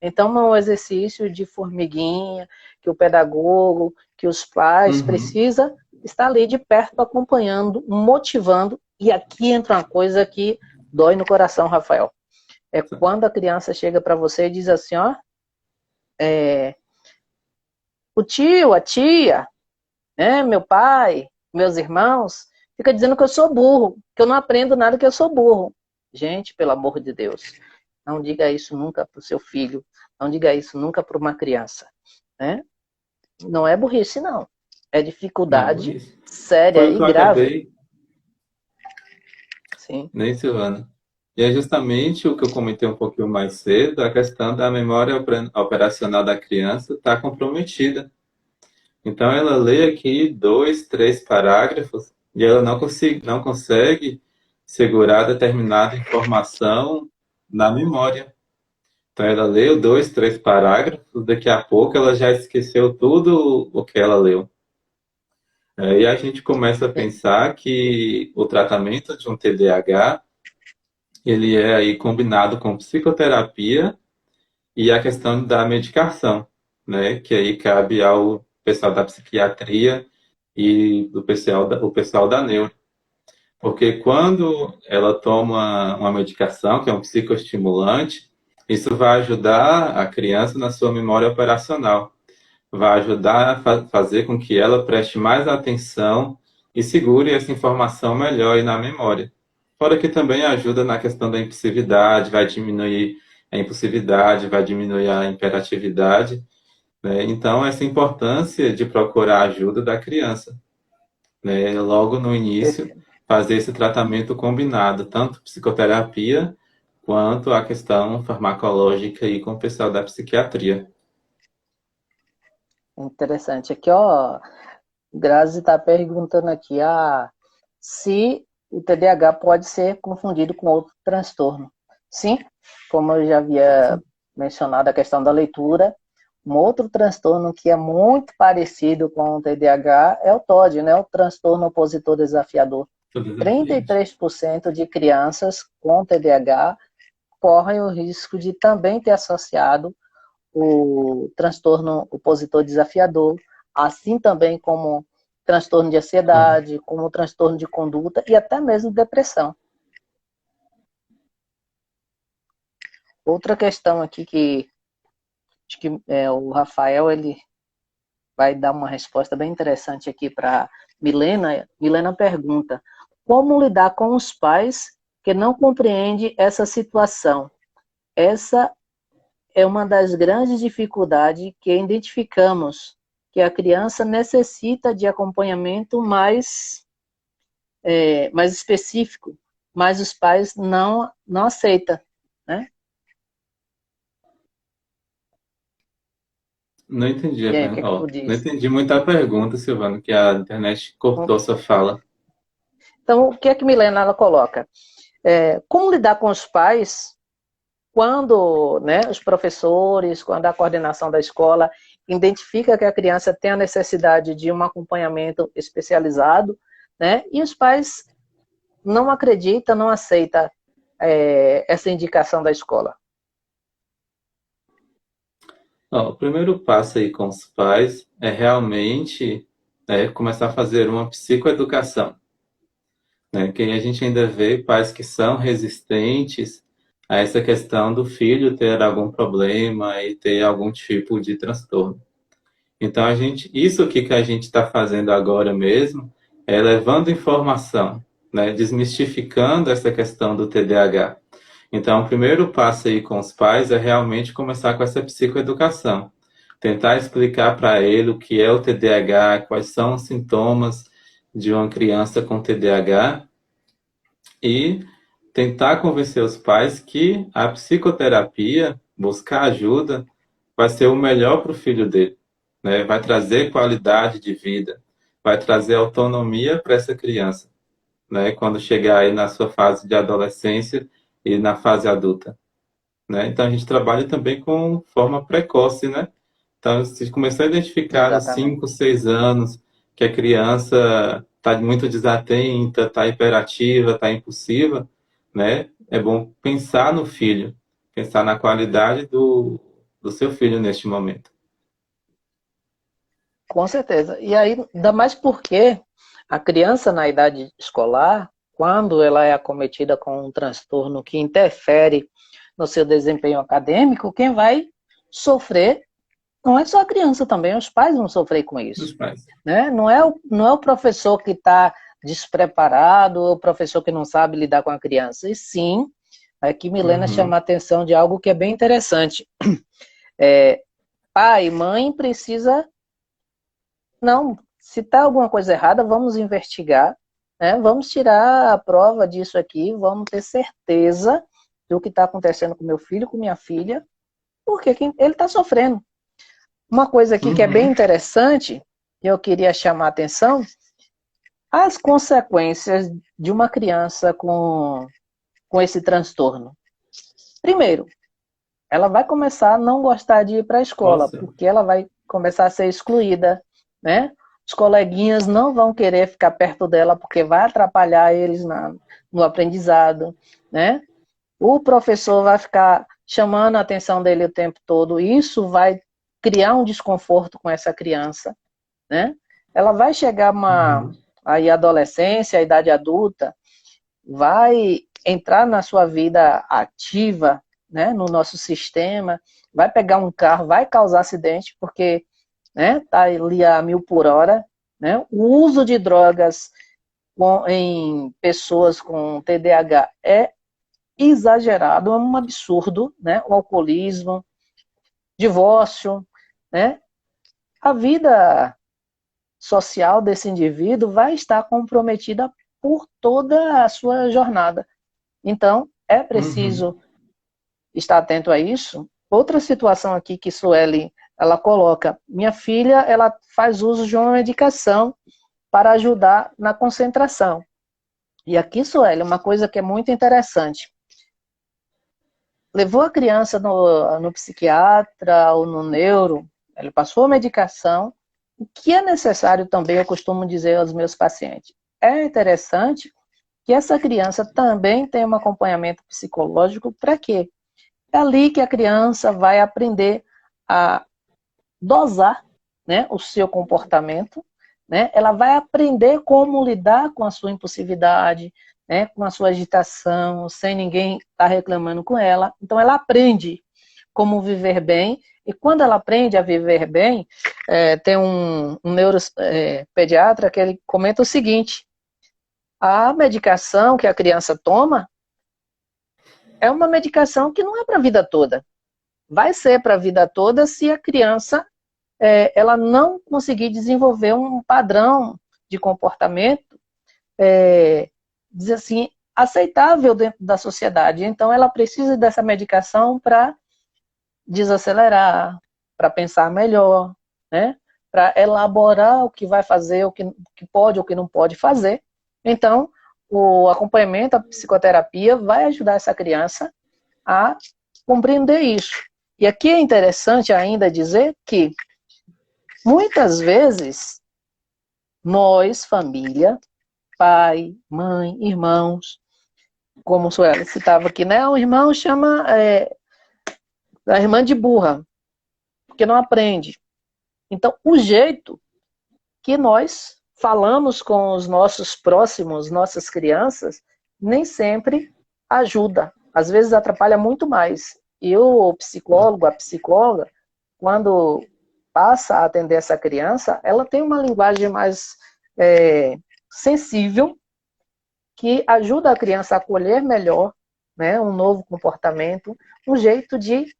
Então, é um exercício de formiguinha, que o pedagogo, que os pais precisa estar ali de perto acompanhando, motivando. E aqui entra uma coisa que dói no coração, Rafael. É quando a criança chega para você e diz assim, ó, o tio, a tia, né, meu pai, meus irmãos, fica dizendo que eu sou burro, que eu não aprendo nada, que eu sou burro. Gente, pelo amor de Deus, não diga isso nunca para o seu filho, não diga isso nunca para uma criança, né? Não é burrice, não. É dificuldade burrice. séria Foi o e que eu grave. acabei, Sim. né, Silvana? E é justamente o que eu comentei um pouquinho mais cedo, a questão da memória operacional da criança está comprometida. Então ela lê aqui 2, 3 parágrafos e ela não consegue segurar determinada informação na memória. Então ela leu 2, 3 parágrafos, daqui a pouco ela já esqueceu tudo o que ela leu. Aí a gente começa a pensar que o tratamento de um TDAH, ele é aí combinado com psicoterapia e a questão da medicação, né? Que aí cabe ao pessoal da psiquiatria e o pessoal da neuro. Porque quando ela toma uma medicação, que é um psicoestimulante, isso vai ajudar a criança na sua memória operacional. Vai ajudar a fazer com que ela preste mais atenção e segure essa informação melhor aí na memória. Fora que também ajuda na questão da impulsividade, vai diminuir a impulsividade, vai diminuir a hiperatividade, né? Então, essa importância de procurar a ajuda da criança, né? Logo no início, fazer esse tratamento combinado, tanto psicoterapia quanto a questão farmacológica aí com o pessoal da psiquiatria. Interessante. Aqui, ó, Grazi está perguntando aqui, se o TDAH pode ser confundido com outro transtorno. Sim, como eu já havia mencionado a questão da leitura, um outro transtorno que é muito parecido com o TDAH é o TOD, né? O transtorno opositor desafiador. 33% de crianças com TDAH correm o risco de também ter associado o transtorno opositor desafiador, assim também como transtorno de ansiedade, como transtorno de conduta e até mesmo depressão. Outra questão aqui que acho que o Rafael ele vai dar uma resposta bem interessante aqui para Milena. Milena pergunta: como lidar com os pais que não compreendem essa situação? Essa é uma das grandes dificuldades que identificamos, que a criança necessita de acompanhamento mais específico, mas os pais não aceitam, né? Não entendi E aí, o que é que tu não diz? entendi muito a pergunta, Silvano, que a internet cortou sua fala. Então, o que é que Milena ela coloca? Como lidar com os pais quando, né, os professores, quando a coordenação da escola identifica que a criança tem a necessidade de um acompanhamento especializado, né, e os pais não acreditam, não aceitam essa indicação da escola. Ó, o primeiro passo aí com os pais é realmente começar a fazer uma psicoeducação, né? Que a gente ainda vê pais que são resistentes a essa questão do filho ter algum problema e ter algum tipo de transtorno. Então, isso aqui que a gente está fazendo agora mesmo é levando informação, né? Desmistificando essa questão do TDAH. Então, o primeiro passo aí com os pais é realmente começar com essa psicoeducação. Tentar explicar para ele o que é o TDAH, quais são os sintomas de uma criança com TDAH e tentar convencer os pais que a psicoterapia, buscar ajuda, vai ser o melhor para o filho dele, né? Vai trazer qualidade de vida, vai trazer autonomia para essa criança, né? Quando chegar aí na sua fase de adolescência e na fase adulta. né? Então a gente trabalha também com forma precoce, né? Então, se começar a identificar aos Exatamente. 5, 6 anos que a criança está muito desatenta, está hiperativa, está impulsiva, né? É bom pensar no filho, pensar na qualidade do seu filho neste momento. Com certeza. E aí, ainda mais porque a criança na idade escolar, quando ela é acometida com um transtorno que interfere no seu desempenho acadêmico, quem vai sofrer não é só a criança também, os pais vão sofrer com Dos isso. pais. Né? Não é o professor que está despreparado, ou o professor que não sabe lidar com a criança. E sim, aqui Milena chama Uhum, a atenção de algo que é bem interessante. Pai, mãe precisa. Não, se está alguma coisa errada, vamos investigar, né? Vamos tirar a prova disso aqui, vamos ter certeza do que está acontecendo com meu filho, com minha filha, porque ele está sofrendo. Uma coisa aqui que é bem uhum, interessante, que eu queria chamar a atenção, as consequências de uma criança com esse transtorno. Primeiro, ela vai começar a não gostar de ir para a escola, nossa, porque ela vai começar a ser excluída, né? Os coleguinhas não vão querer ficar perto dela porque vai atrapalhar eles no aprendizado, né? O professor vai ficar chamando a atenção dele o tempo todo, isso vai criar um desconforto com essa criança, né? Ela vai chegar uhum, aí a adolescência, a idade adulta, vai entrar na sua vida ativa, né, no nosso sistema, vai pegar um carro, vai causar acidente, porque né, tá ali a 1.000 por hora, né? O uso de drogas em pessoas com TDAH é exagerado, é um absurdo, né? O alcoolismo, divórcio, né? A vida social desse indivíduo vai estar comprometida por toda a sua jornada. Então, é uhum, preciso estar atento a isso. Outra situação aqui que Sueli ela coloca, minha filha ela faz uso de uma medicação para ajudar na concentração. E aqui, Sueli, uma coisa que é muito interessante. Levou a criança no psiquiatra ou no neuro, ele passou a medicação. O que é necessário também, eu costumo dizer aos meus pacientes, é interessante que essa criança também tenha um acompanhamento psicológico. Para quê? É ali que a criança vai aprender a dosar, né, o seu comportamento, né? Ela vai aprender como lidar com a sua impulsividade, né, com a sua agitação, sem ninguém estar reclamando com ela. Então ela aprende como viver bem, e quando ela aprende a viver bem, tem um neuropediatra que ele comenta o seguinte: a medicação que a criança toma é uma medicação que não é para a vida toda. Vai ser para a vida toda se a criança ela não conseguir desenvolver um padrão de comportamento, dizer assim, aceitável dentro da sociedade. Então, ela precisa dessa medicação para desacelerar, para pensar melhor, né? Para elaborar o que vai fazer, que pode ou o que não pode fazer. Então, o acompanhamento, a psicoterapia vai ajudar essa criança a compreender isso. E aqui é interessante ainda dizer que muitas vezes nós, família, pai, mãe, irmãos, como Suela citava aqui, né? O irmão chama a irmã de burra, porque não aprende. Então, o jeito que nós falamos com os nossos próximos, nossas crianças, nem sempre ajuda. Às vezes atrapalha muito mais. E o psicólogo, a psicóloga, quando passa a atender essa criança, ela tem uma linguagem mais sensível, que ajuda a criança a acolher melhor, né, um novo comportamento, um jeito de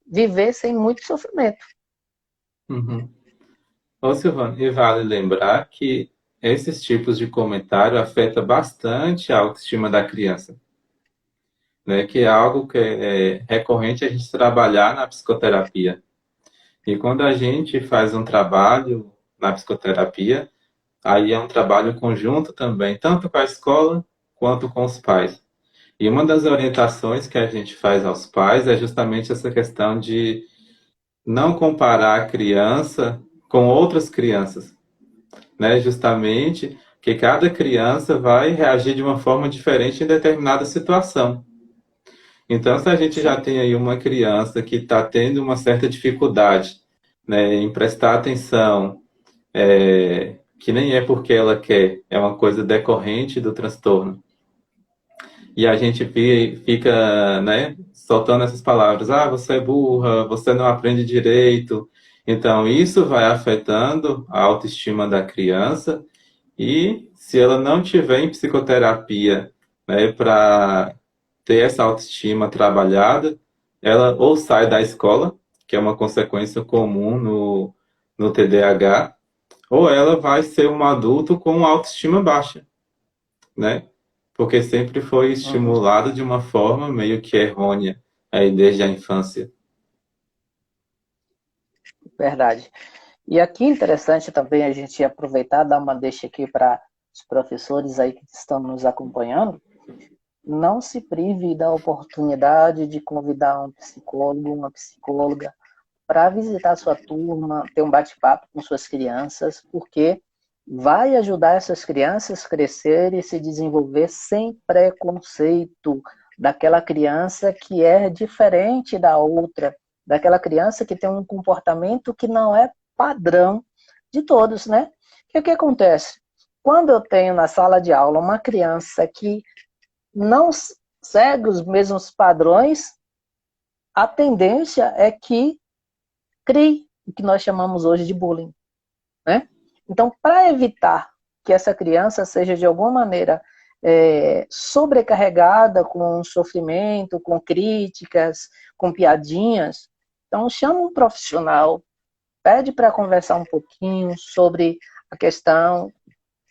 viver sem muito sofrimento. uhum. Ô, Silvana, e vale lembrar que esses tipos de comentário afetam bastante a autoestima da criança, né? Que é algo que é recorrente a gente trabalhar na psicoterapia. E quando a gente faz um trabalho na psicoterapia, aí é um trabalho conjunto também, tanto com a escola quanto com os pais. E uma das orientações que a gente faz aos pais é justamente essa questão de não comparar a criança com outras crianças, né? Justamente que cada criança vai reagir de uma forma diferente em determinada situação. Então, se a gente já Sim, tem aí uma criança que está tendo uma certa dificuldade, né, em prestar atenção, que nem é porque ela quer, é uma coisa decorrente do transtorno. E a gente fica, né, soltando essas palavras, ah, você é burra, você não aprende direito. Então, isso vai afetando a autoestima da criança e se ela não tiver em psicoterapia, né, para ter essa autoestima trabalhada, ela ou sai da escola, que é uma consequência comum no TDAH, ou ela vai ser um adulto com autoestima baixa, né? Porque sempre foi uhum, estimulado de uma forma meio que errônea, aí desde a infância. verdade. E aqui interessante também a gente aproveitar, dar uma deixa aqui para os professores aí que estão nos acompanhando. Não se prive da oportunidade de convidar um psicólogo, uma psicóloga para visitar sua turma, ter um bate-papo com suas crianças, porque vai ajudar essas crianças a crescer e se desenvolver sem preconceito daquela criança que é diferente da outra, daquela criança que tem um comportamento que não é padrão de todos, né? O que acontece? Quando eu tenho na sala de aula uma criança que não segue os mesmos padrões, a tendência é que crie o que nós chamamos hoje de bullying, né? Então, para evitar que essa criança seja de alguma maneira sobrecarregada com sofrimento, com críticas, com piadinhas, então chama um profissional, pede para conversar um pouquinho sobre a questão,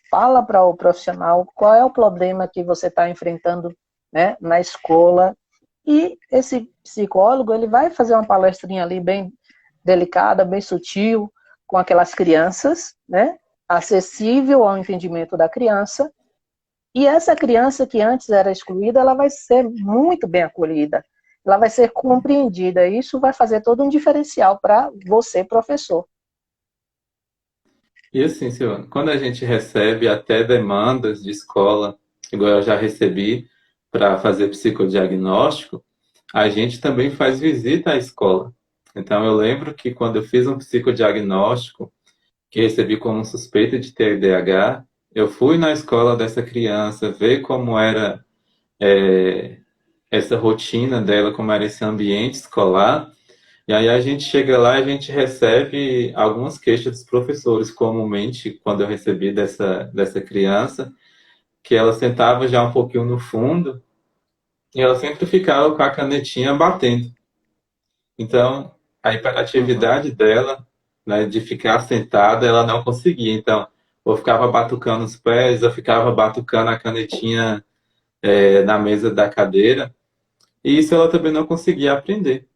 fala para o profissional qual é o problema que você está enfrentando, né, na escola, e esse psicólogo ele vai fazer uma palestrinha ali bem delicada, bem sutil, com aquelas crianças, né, acessível ao entendimento da criança, e essa criança que antes era excluída, ela vai ser muito bem acolhida, ela vai ser compreendida, e isso vai fazer todo um diferencial para você, professor. E assim, Silvana, quando a gente recebe até demandas de escola, igual eu já recebi para fazer psicodiagnóstico, a gente também faz visita à escola. Então, eu lembro que quando eu fiz um psicodiagnóstico, que recebi como suspeita de TDAH, eu fui na escola dessa criança ver como era essa rotina dela, como era esse ambiente escolar. E aí a gente chega lá e a gente recebe algumas queixas dos professores, comumente, quando eu recebi dessa criança, que ela sentava já um pouquinho no fundo e ela sempre ficava com a canetinha batendo. Então, a Uhum, hiperatividade dela, né, de ficar sentada, ela não conseguia. Então, eu ficava batucando os pés, eu ficava batucando a canetinha, na mesa da cadeira, e isso ela também não conseguia aprender.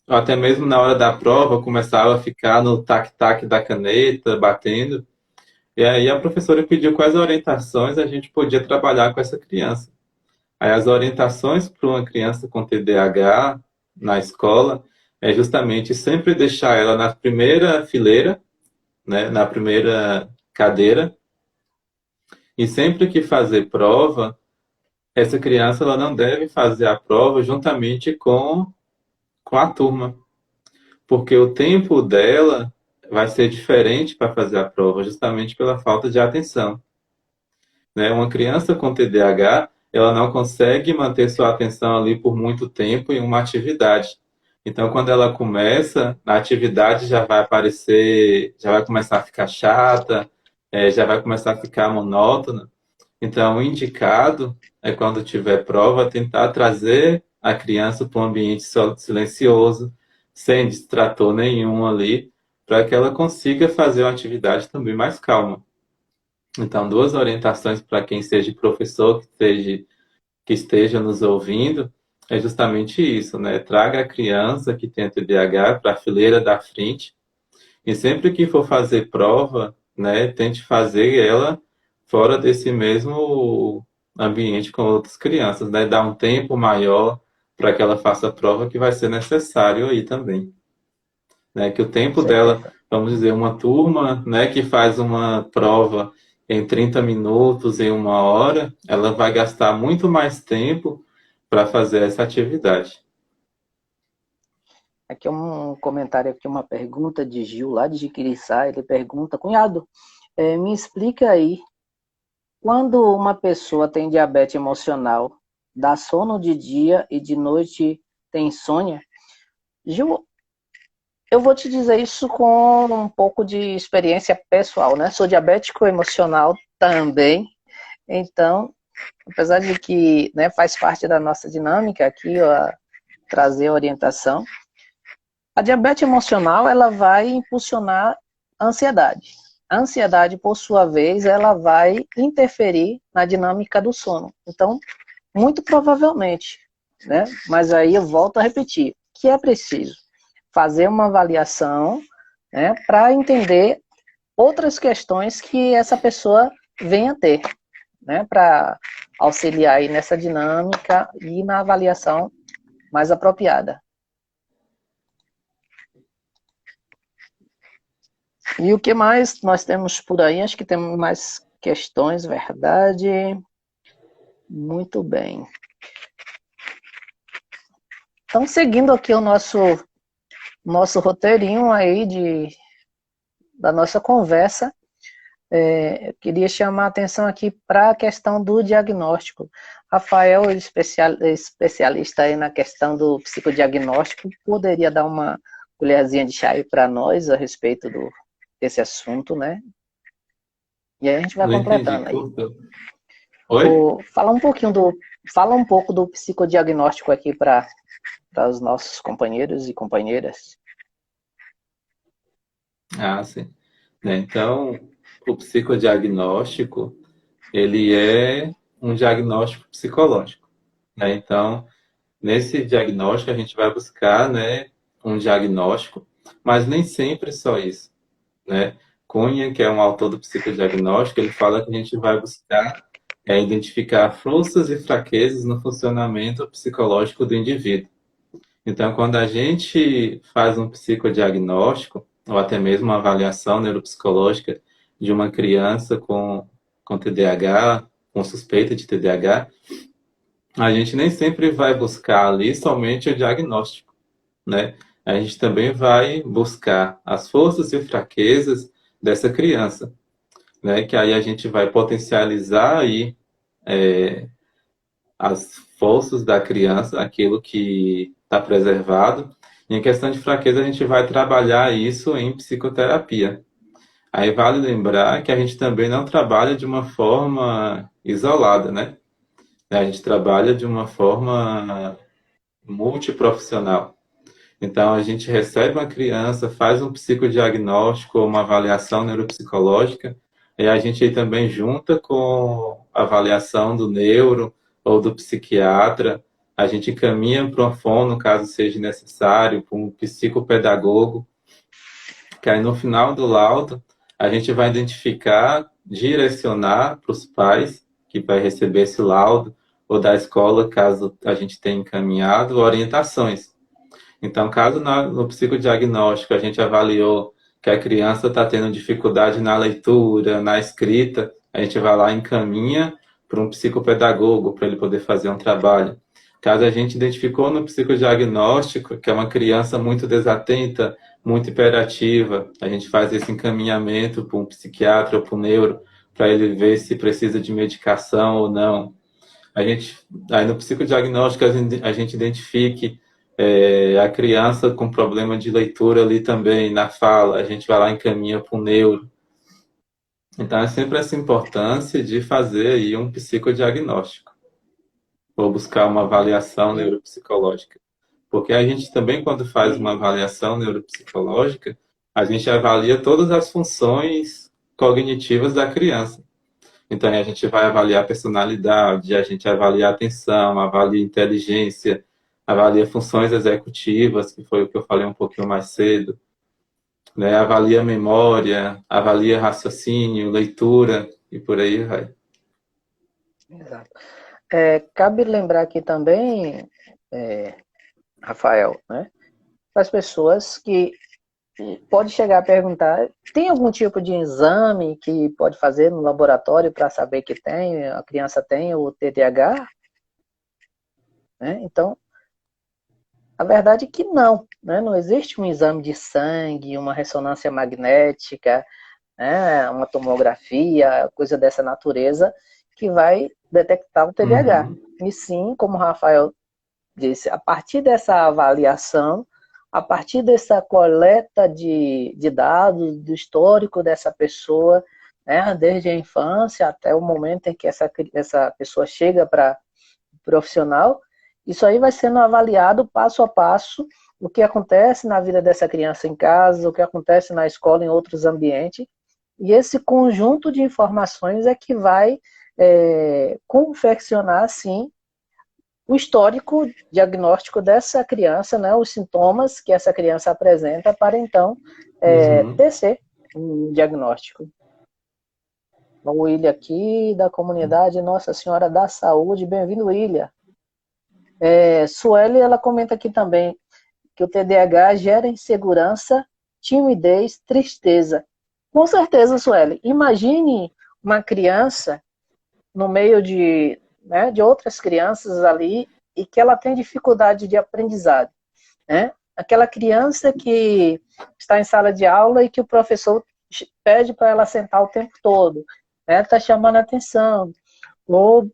Ou até mesmo na hora da prova, começava a ficar no tac-tac da caneta, batendo. E aí a professora pediu quais orientações a gente podia trabalhar com essa criança. Aí as orientações para uma criança com TDAH na escola é justamente sempre deixar ela na primeira fileira, né, na primeira cadeira, e sempre que fazer prova, essa criança ela não deve fazer a prova juntamente com a turma, porque o tempo dela vai ser diferente para fazer a prova, justamente pela falta de atenção. Né? Uma criança com TDAH, ela não consegue manter sua atenção ali por muito tempo em uma atividade. Então, quando ela começa, a atividade já vai aparecer, já vai começar a ficar chata, já vai começar a ficar monótona. Então, o indicado é quando tiver prova, tentar trazer a criança para um ambiente silencioso, sem distrator nenhum ali, para que ela consiga fazer uma atividade também mais calma. Então, duas orientações para quem seja professor, que esteja nos ouvindo, é justamente isso, né? Traga a criança que tem TDAH para a fileira da frente e sempre que for fazer prova, né, tente fazer ela fora desse mesmo ambiente com outras crianças, né? Dar um tempo maior para que ela faça a prova que vai ser necessário aí também, né? Que o Com tempo dela, certeza. vamos dizer, uma turma, né, que faz uma prova em 30 minutos, em uma hora, ela vai gastar muito mais tempo para fazer essa atividade. Aqui é um comentário, aqui uma pergunta de Gil, lá de Jiquiriçá. Ele pergunta, cunhado, me explica aí, quando uma pessoa tem diabetes emocional, dá sono de dia e de noite tem insônia? Gil, eu vou te dizer isso com um pouco de experiência pessoal, né? Sou diabético emocional também, então, apesar de que, né, faz parte da nossa dinâmica aqui, ó, trazer orientação, a diabetes emocional, ela vai impulsionar a ansiedade. A ansiedade, por sua vez, ela vai interferir na dinâmica do sono. Então, muito provavelmente, né? Mas aí eu volto a repetir, que é preciso fazer uma avaliação, né, para entender outras questões que essa pessoa venha a ter, né, para auxiliar aí nessa dinâmica e na avaliação mais apropriada. E o que mais nós temos por aí? Acho que temos mais questões, verdade? Muito bem. Então, seguindo aqui o nosso roteirinho aí da nossa conversa, eu queria chamar a atenção aqui para a questão do diagnóstico. Rafael, especialista aí na questão do psicodiagnóstico, poderia dar uma colherzinha de chá aí para nós a respeito desse assunto, né? E aí a gente vai Não entendi. completando aí. Curta. Oi? Fala um pouco do psicodiagnóstico aqui para os nossos companheiros e companheiras. Ah, sim. Né, então, o psicodiagnóstico, ele é um diagnóstico psicológico, né? Então, nesse diagnóstico a gente vai buscar, né, um diagnóstico, mas nem sempre só isso, né? Cunha, que é um autor do psicodiagnóstico, ele fala que a gente vai buscar identificar forças e fraquezas no funcionamento psicológico do indivíduo. Então, quando a gente faz um psicodiagnóstico, ou até mesmo uma avaliação neuropsicológica de uma criança com TDAH, com suspeita de TDAH, a gente nem sempre vai buscar ali somente o diagnóstico, né? A gente também vai buscar as forças e fraquezas dessa criança, né? Que aí a gente vai potencializar aí as forças da criança, aquilo que está preservado. E em questão de fraqueza, a gente vai trabalhar isso em psicoterapia. Aí vale lembrar que a gente também não trabalha de uma forma isolada, né? A gente trabalha de uma forma multiprofissional. Então, a gente recebe uma criança, faz um psicodiagnóstico, uma avaliação neuropsicológica, e a gente aí também junta com a avaliação do neuro ou do psiquiatra, a gente encaminha para um fono, caso seja necessário, para um psicopedagogo, que aí no final do laudo a gente vai identificar, direcionar para os pais que vai receber esse laudo, ou da escola, caso a gente tenha encaminhado, orientações. Então, caso no psicodiagnóstico a gente avaliou que a criança está tendo dificuldade na leitura, na escrita, a gente vai lá e encaminha para um psicopedagogo para ele poder fazer um trabalho. Caso a gente identificou no psicodiagnóstico que é uma criança muito desatenta, muito hiperativa, a gente faz esse encaminhamento para um psiquiatra ou para um neuro para ele ver se precisa de medicação ou não. Aí no psicodiagnóstico a gente identifique a criança com problema de leitura ali também, na fala, a gente vai lá e encaminha para o neuro. Então, é sempre essa importância de fazer aí um psicodiagnóstico, ou buscar uma avaliação neuropsicológica. Porque a gente também, quando faz uma avaliação neuropsicológica, a gente avalia todas as funções cognitivas da criança. Então, a gente vai avaliar a personalidade, a gente avalia a atenção, avalia a inteligência, avalia funções executivas, que foi o que eu falei um pouquinho mais cedo, né? Avalia memória, avalia raciocínio, leitura e por aí vai. Exato. Cabe lembrar aqui também, Rafael, né, para as pessoas que pode chegar a perguntar, tem algum tipo de exame que pode fazer no laboratório para saber que a criança tem o TDAH? Né? Então, a verdade é que não, né? Não existe um exame de sangue, uma ressonância magnética, né? Uma tomografia, coisa dessa natureza, que vai detectar o TDAH. Uhum, E sim, como o Rafael disse, a partir dessa avaliação, a partir dessa coleta de dados, do histórico dessa pessoa, né, desde a infância até o momento em que essa pessoa chega para o profissional, isso aí vai sendo avaliado passo a passo, o que acontece na vida dessa criança em casa, o que acontece na escola, em outros ambientes, e esse conjunto de informações é que vai confeccionar, sim, o histórico diagnóstico dessa criança, né, os sintomas que essa criança apresenta, para então uhum. tecer um diagnóstico. O William aqui, da comunidade Nossa Senhora da Saúde, bem-vindo, William. Sueli, ela comenta aqui também que o TDAH gera insegurança, timidez, tristeza. Com certeza, Sueli. Imagine uma criança no meio de outras crianças ali e que ela tem dificuldade de aprendizado, né? Aquela criança que está em sala de aula e que o professor pede para ela sentar o tempo todo, né? Está chamando a atenção. Ou,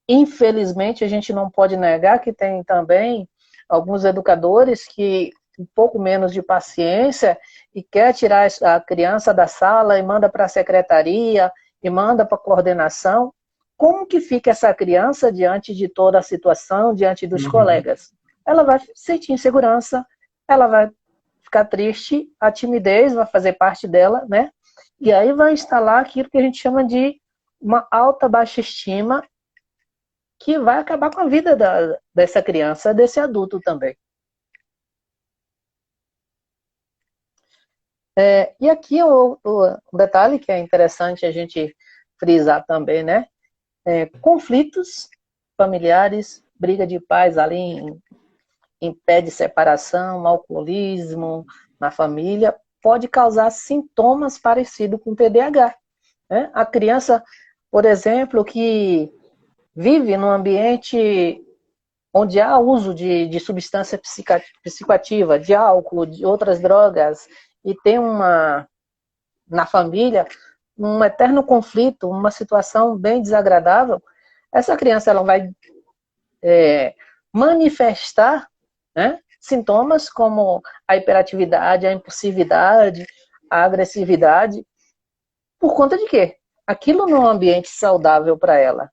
infelizmente, a gente não pode negar que tem também alguns educadores que um pouco menos de paciência e quer tirar a criança da sala e manda para a secretaria e manda para a coordenação. Como que fica essa criança diante de toda a situação, diante dos Uhum. colegas? Ela vai sentir insegurança, ela vai ficar triste, a timidez vai fazer parte dela, né? E aí vai instalar aquilo que a gente chama de uma alta baixa estima, que vai acabar com a vida dessa criança, desse adulto também. E aqui o detalhe que é interessante a gente frisar também, né? Conflitos familiares, briga de pais ali em pé de separação, alcoolismo na família, pode causar sintomas parecidos com TDAH. Né? A criança, por exemplo, que vive num ambiente onde há uso de substância psicoativa, de álcool, de outras drogas, e tem na família um eterno conflito, uma situação bem desagradável, essa criança ela vai manifestar, né, sintomas como a hiperatividade, a impulsividade, a agressividade, por conta de quê? Aquilo não é um ambiente saudável para ela.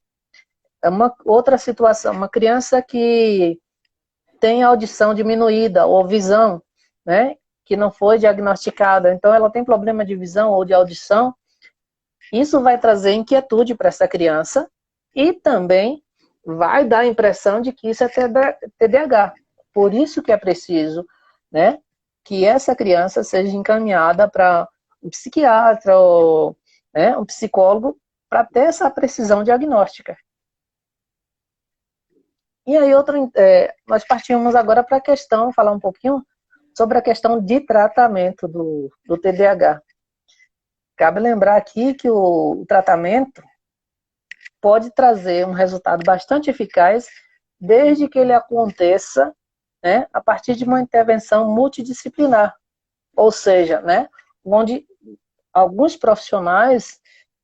É uma outra situação, uma criança que tem audição diminuída ou visão, né, que não foi diagnosticada, então ela tem problema de visão ou de audição, isso vai trazer inquietude para essa criança e também vai dar a impressão de que isso é TDAH. Por isso que é preciso, né, que essa criança seja encaminhada para um psiquiatra ou, né, um psicólogo para ter essa precisão diagnóstica. E aí nós partimos agora para a questão, falar um pouquinho sobre a questão de tratamento do TDAH. Cabe lembrar aqui que o tratamento pode trazer um resultado bastante eficaz desde que ele aconteça, né, a partir de uma intervenção multidisciplinar, ou seja, né, onde alguns profissionais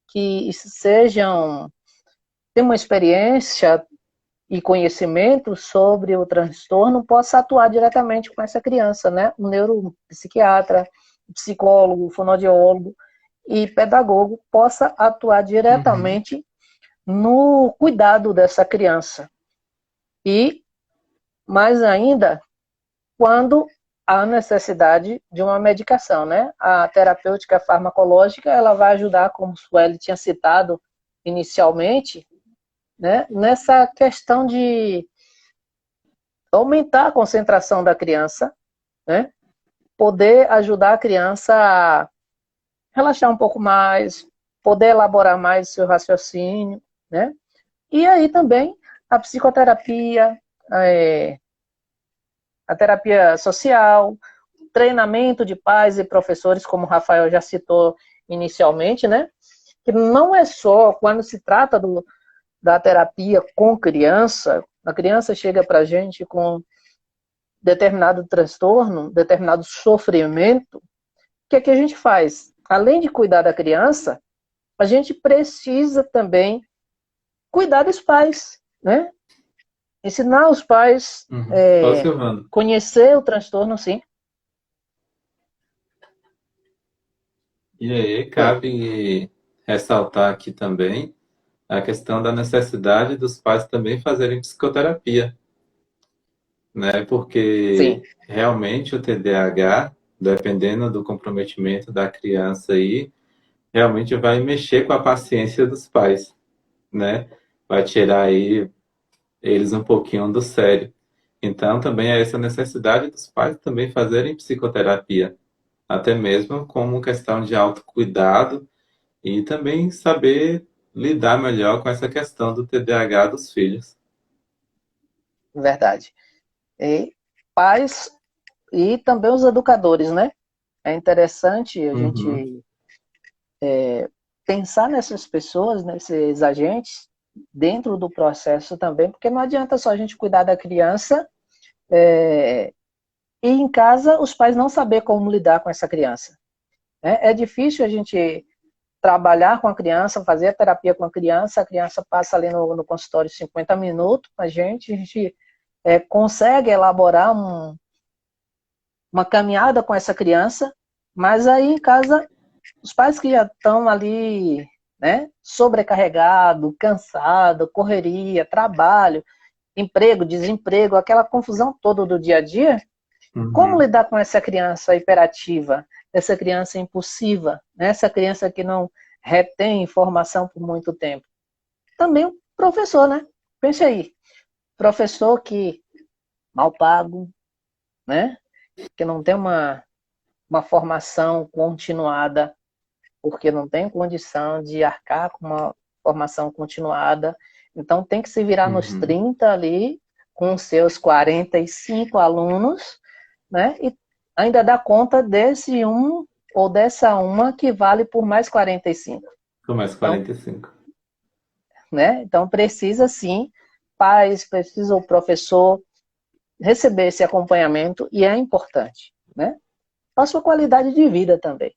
que tenham uma experiência e conhecimento sobre o transtorno possa atuar diretamente com essa criança, né? Um neuropsiquiatra, psicólogo, fonoaudiólogo e pedagogo possa atuar Uhum. diretamente no cuidado dessa criança. E, mais ainda, quando há necessidade de uma medicação, né? A terapêutica farmacológica, ela vai ajudar, como o Sueli tinha citado inicialmente, né? Nessa questão de aumentar a concentração da criança, né? Poder ajudar a criança a relaxar um pouco mais, poder elaborar mais o seu raciocínio, né? E aí também a psicoterapia, a terapia social, treinamento de pais e professores, como o Rafael já citou inicialmente, né? Que não é só quando se trata da terapia com criança, a criança chega para a gente com determinado transtorno, determinado sofrimento, o que é que a gente faz? Além de cuidar da criança, a gente precisa também cuidar dos pais, né? Ensinar os pais Só Silvano. conhecer o transtorno, sim. E aí, Oi. cabe ressaltar aqui também a questão da necessidade dos pais também fazerem psicoterapia, né? Porque Sim, realmente o TDAH, dependendo do comprometimento da criança aí, realmente vai mexer com a paciência dos pais, né? Vai tirar aí eles um pouquinho do sério. Então, também é essa necessidade dos pais também fazerem psicoterapia, até mesmo como questão de autocuidado e também saber lidar melhor com essa questão do TDAH dos filhos. verdade. E pais e também os educadores, né? É interessante a Uhum, gente pensar nessas pessoas, nesses agentes, dentro do processo também, porque não adianta só a gente cuidar da criança e em casa os pais não saber como lidar com essa criança. Né? É difícil a gente trabalhar com a criança, fazer a terapia com a criança passa ali no consultório 50 minutos com a gente consegue elaborar uma caminhada com essa criança, mas aí em casa, os pais que já estão ali, né, sobrecarregado, cansado, correria, trabalho, emprego, desemprego, aquela confusão toda do dia a dia, como uhum. lidar com essa criança hiperativa, essa criança impulsiva, né, essa criança que não retém informação por muito tempo? Também o professor, né? Pense aí, professor que mal pago, né? Que não tem uma formação continuada, porque não tem condição de arcar com uma formação continuada. Então, tem que se virar nos Uhum. 30 ali, com seus 45 alunos, né? E ainda dá conta desse um ou dessa uma que vale por mais 45. Começa Então, 45. né? Então precisa sim, pais, precisa o professor receber esse acompanhamento e é importante, né? Para a sua qualidade de vida também.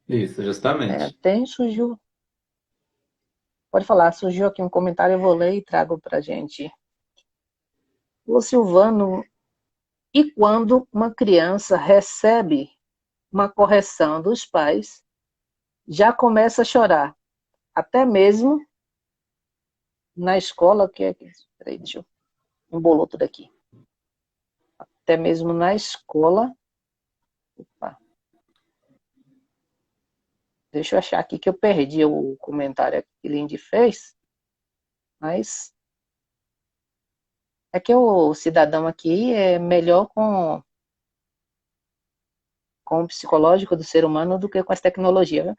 Isso, justamente. Tem surgiu, pode falar, surgiu aqui um comentário, eu vou ler e trago para a gente. O Silvano, e quando uma criança recebe uma correção dos pais, já começa a chorar, até mesmo na escola, que é. Peraí, deixa eu. Embolou tudo aqui. Até mesmo na escola. Opa, deixa eu achar aqui que eu perdi o comentário que Lindy fez, mas é que o cidadão aqui é melhor com o psicológico do ser humano do que com as tecnologias. Né?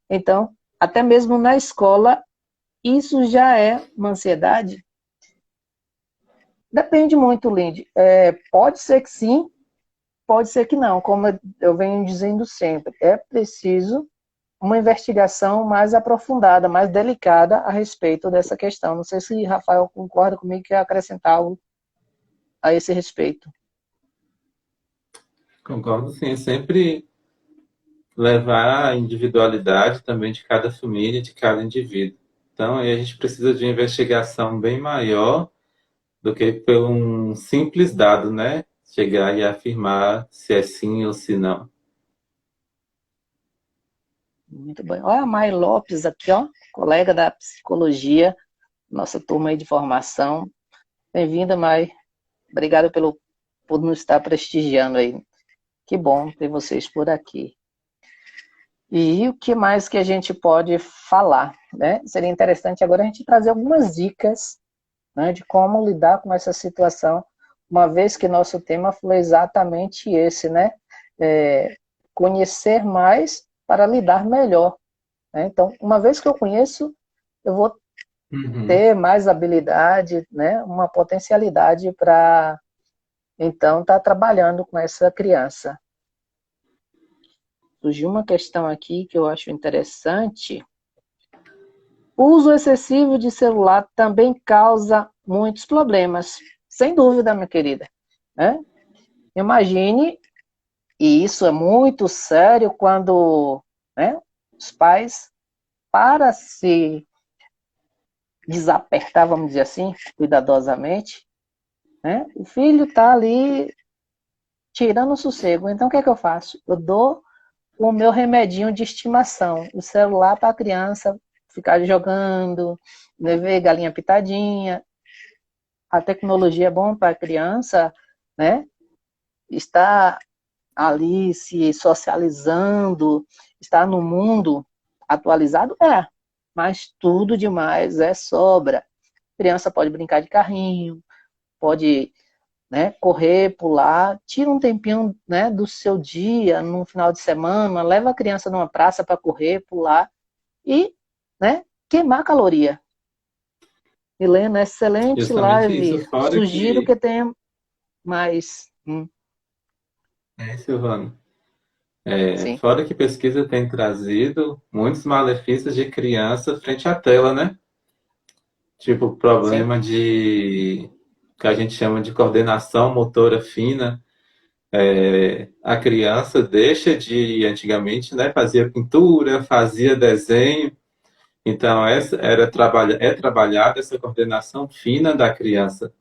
Então, até mesmo na escola, isso já é uma ansiedade. Depende muito, Lindy. Pode ser que sim, pode ser que não. Como eu venho dizendo sempre, é preciso uma investigação mais aprofundada, mais delicada a respeito dessa questão. Não sei se Rafael concorda comigo que acrescentar algo a esse respeito. Concordo, sim. É sempre levar a individualidade também de cada família, de cada indivíduo. Então, aí a gente precisa de uma investigação bem maior do que por um simples dado, né? Chegar e afirmar se é sim ou se não. Muito bem. Olha a Mai Lopes aqui, ó, colega da psicologia, nossa turma aí de formação. Bem-vinda, Mai. Obrigada por nos estar prestigiando aí. Que bom ter vocês por aqui. E o que mais que a gente pode falar, né? Seria interessante agora a gente trazer algumas dicas, né, de como lidar com essa situação, uma vez que nosso tema foi exatamente esse, né? Conhecer mais para lidar melhor. Né? Então, uma vez que eu conheço, eu vou Uhum. ter mais habilidade, né, uma potencialidade para, então, estar trabalhando com essa criança. Surgiu uma questão aqui que eu acho interessante. O uso excessivo de celular também causa muitos problemas, sem dúvida, minha querida, né? Imagine, e isso é muito sério quando, né, os pais, para se desapertar, vamos dizer assim, cuidadosamente, né, o filho está ali tirando o sossego. Então, o que é que eu faço? Eu dou o meu remedinho de estimação, o celular para a criança ficar jogando, né, ver galinha pitadinha. A tecnologia é bom para a criança, né? Estar ali se socializando, estar no mundo atualizado, mas tudo demais é sobra. A criança pode brincar de carrinho, pode, né, correr, pular, tira um tempinho, né, do seu dia, no final de semana, leva a criança numa praça para correr, pular e, né, queimar caloria. Helena, excelente Justamente isso, live. fora Sugiro que, que tenha mais. Silvano, Sim, fora que pesquisa tem trazido muitos malefícios de criança frente à tela, né? Tipo, sim, problema de que a gente chama de coordenação motora fina. A criança deixa de, antigamente, né, fazia pintura, fazia desenho. Então, é trabalhada essa coordenação fina da criança.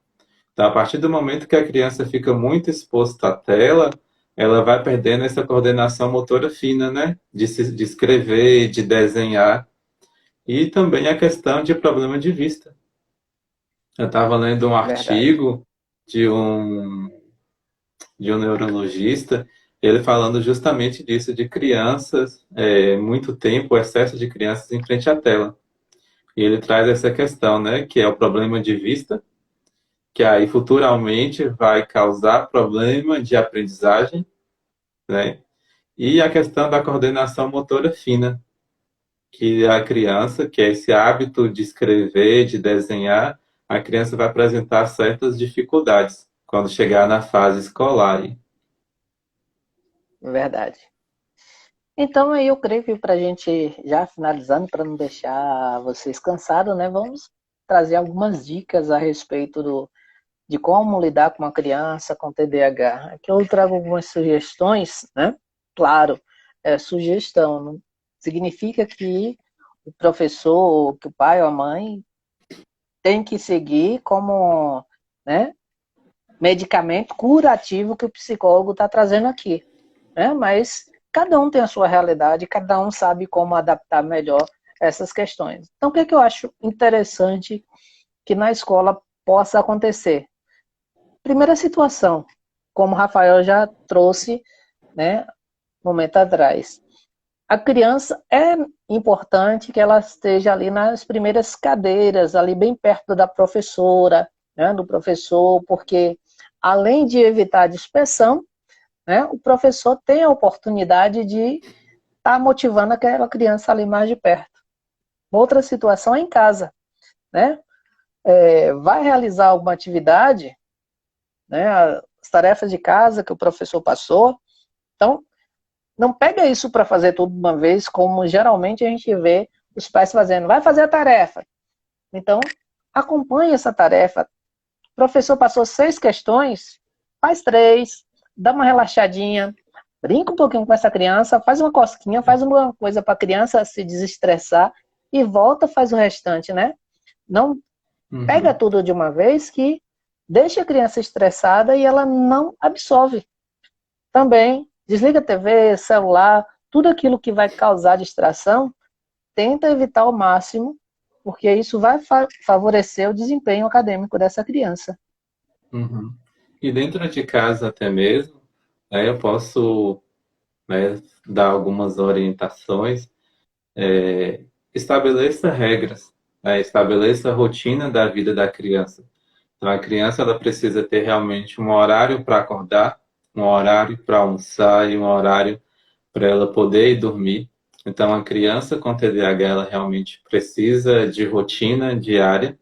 Então, a partir do momento que a criança fica muito exposta à tela, ela vai perdendo essa coordenação motora fina, né? De escrever, de desenhar. E também a questão de problema de vista. Eu estava lendo um verdade. artigo de um, de um neurologista, ele falando justamente disso, de crianças, muito tempo, o excesso de crianças em frente à tela. E ele traz essa questão, né? Que é o problema de vista, que aí futuramente vai causar problema de aprendizagem, né? E a questão da coordenação motora fina, que a criança, que é esse hábito de escrever, de desenhar, a criança vai apresentar certas dificuldades quando chegar na fase escolar. Verdade. Então, aí eu creio que para a gente já finalizando, para não deixar vocês cansados, né, vamos trazer algumas dicas a respeito de como lidar com uma criança com TDAH. Aqui eu trago algumas sugestões, né? Claro, é sugestão, não significa que o professor, que o pai ou a mãe tem que seguir como, né, medicamento curativo que o psicólogo está trazendo aqui, né? Mas cada um tem a sua realidade, cada um sabe como adaptar melhor essas questões. Então, o que é que eu acho interessante que na escola possa acontecer? Primeira situação, como o Rafael já trouxe, né, um momento atrás. A criança é importante que ela esteja ali nas primeiras cadeiras, ali bem perto da professora, né, do professor, porque além de evitar a dispersão, né, o professor tem a oportunidade de estar motivando aquela criança ali mais de perto. Outra situação é em casa, né? Vai realizar alguma atividade, né, as tarefas de casa que o professor passou, então não pega isso para fazer tudo de uma vez, como geralmente a gente vê os pais fazendo. Vai fazer a tarefa. Então, acompanhe essa tarefa. O professor passou 6 questões, faz 3, dá uma relaxadinha, brinca um pouquinho com essa criança, faz uma cosquinha, faz uma coisa para a criança se desestressar e volta, faz o restante, né? Não pega Uhum. tudo de uma vez que deixa a criança estressada e ela não absorve. Também, desliga a TV, celular, tudo aquilo que vai causar distração, tenta evitar ao máximo, porque isso vai favorecer o desempenho acadêmico dessa criança. Uhum. E dentro de casa até mesmo, aí eu posso, né, dar algumas orientações. Estabeleça regras, né, estabeleça a rotina da vida da criança. Então, a criança ela precisa ter realmente um horário para acordar, um horário para almoçar e um horário para ela poder ir dormir. Então, a criança com TDAH, ela realmente precisa de rotina diária,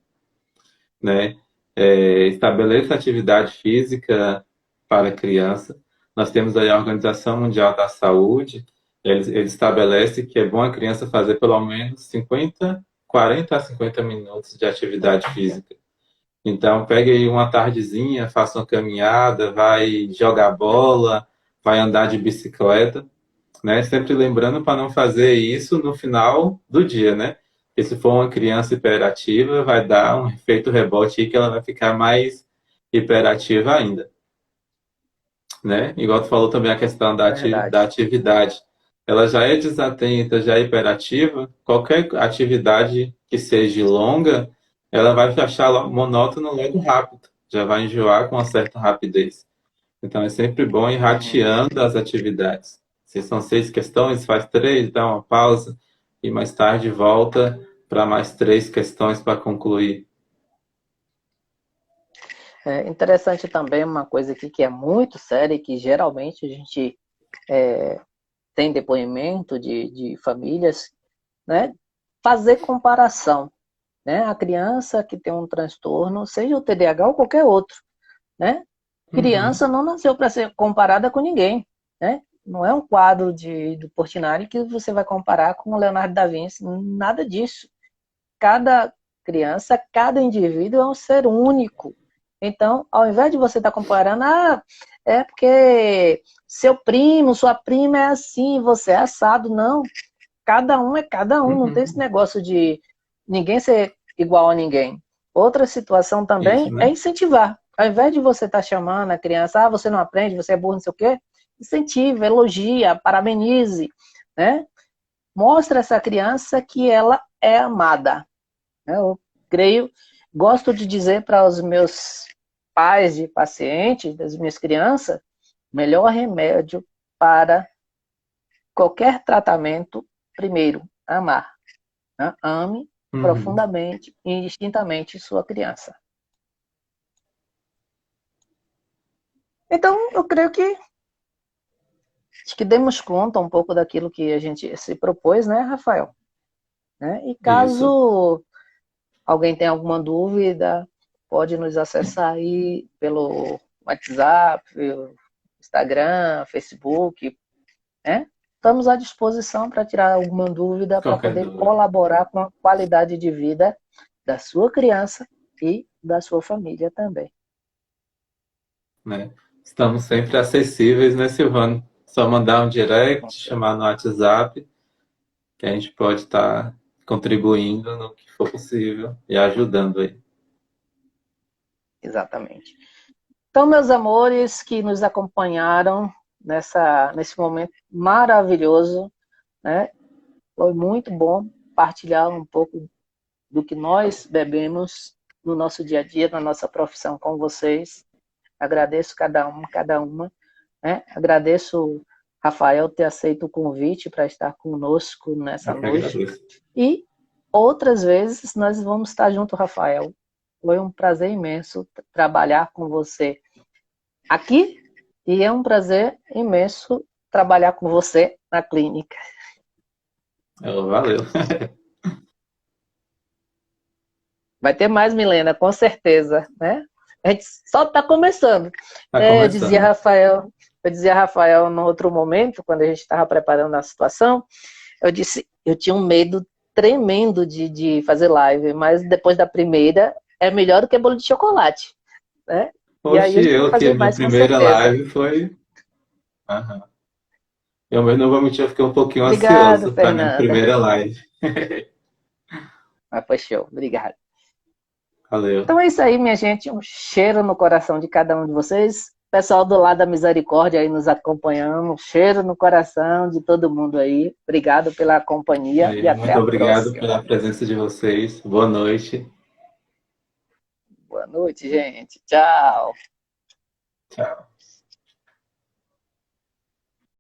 né? Estabeleça atividade física para a criança. Nós temos aí a Organização Mundial da Saúde, eles estabelecem que é bom a criança fazer pelo menos 40 a 50 minutos de atividade física. Então, pegue aí uma tardezinha, faça uma caminhada, vai jogar bola, vai andar de bicicleta, né? Sempre lembrando para não fazer isso no final do dia, né? Porque se for uma criança hiperativa, vai dar um efeito rebote aí que ela vai ficar mais hiperativa ainda, né? Igual tu falou também a questão da Verdade. atividade. Ela já é desatenta, já é hiperativa, qualquer atividade que seja longa, ela vai achar monótono logo rápido, já vai enjoar com uma certa rapidez. Então é sempre bom ir Uhum. rateando as atividades. Se são 6 questões, faz 3, dá uma pausa e mais tarde volta para mais 3 questões para concluir. É interessante também uma coisa aqui que é muito séria e que geralmente a gente tem depoimento de famílias, né? Fazer comparação, né? A criança que tem um transtorno, seja o TDAH ou qualquer outro, né? Uhum, Criança não nasceu para ser comparada com ninguém, né? Não é um quadro do Portinari que você vai comparar com o Leonardo da Vinci, nada disso. Cada criança, cada indivíduo é um ser único. Então, ao invés de você estar comparando, é porque seu primo, sua prima é assim, você é assado, não. Cada um é cada um, não tem esse uhum. negócio de ninguém ser igual a ninguém. Outra situação Isso, também é né? incentivar. Ao invés de você estar chamando a criança, você não aprende, você é burro, não sei o quê, incentive, elogia, parabenize, né? Mostra essa criança que ela é amada. Eu creio, gosto de dizer para os meus pais de pacientes, das minhas crianças, melhor remédio para qualquer tratamento, primeiro, amar. Né? Ame Uhum. profundamente e indistintamente sua criança. Então, eu creio que acho que demos conta um pouco daquilo que a gente se propôs, né, Rafael? Né? E Isso. caso alguém tenha alguma dúvida, pode nos acessar aí pelo WhatsApp, Instagram, Facebook, né? Estamos à disposição para tirar alguma dúvida, para Qualquer poder dúvida, colaborar com a qualidade de vida da sua criança e da sua família também. né? Estamos sempre acessíveis, né, Silvano? Só mandar um direct, chamar no WhatsApp, que a gente pode estar contribuindo no que for possível e ajudando aí. Exatamente. Então, meus amores que nos acompanharam nesse momento maravilhoso, né? Foi muito bom partilhar um pouco do que nós bebemos no nosso dia a dia, na nossa profissão com vocês. Agradeço cada uma. Né? Agradeço, Rafael, ter aceito o convite para estar conosco nessa Eu que noite. agradeço. E outras vezes nós vamos estar junto, Rafael. Foi um prazer imenso trabalhar com você aqui e é um prazer imenso trabalhar com você na clínica. Valeu. Vai ter mais, Milena, com certeza, né? A gente só está começando. Tá Eu dizia, começando. Rafael, no outro momento, quando a gente estava preparando a situação, eu disse, eu tinha um medo tremendo de fazer live, mas depois da primeira é melhor do que bolo de chocolate, né? E aí Hoje a gente vai eu que fazer a minha mais com primeira certeza. live foi. Aham. Eu mesmo não vou mentir, eu fiquei um pouquinho Obrigada, ansioso para minha Fernanda. primeira live. Mas foi show, obrigada. Valeu. Então é isso aí, minha gente. Um cheiro no coração de cada um de vocês. Pessoal do lado da misericórdia aí nos acompanhando. Um cheiro no coração de todo mundo aí. Obrigado pela companhia e Aí, até muito a obrigado próxima. pela presença de vocês. Boa noite. Boa noite, gente. Tchau. Tchau.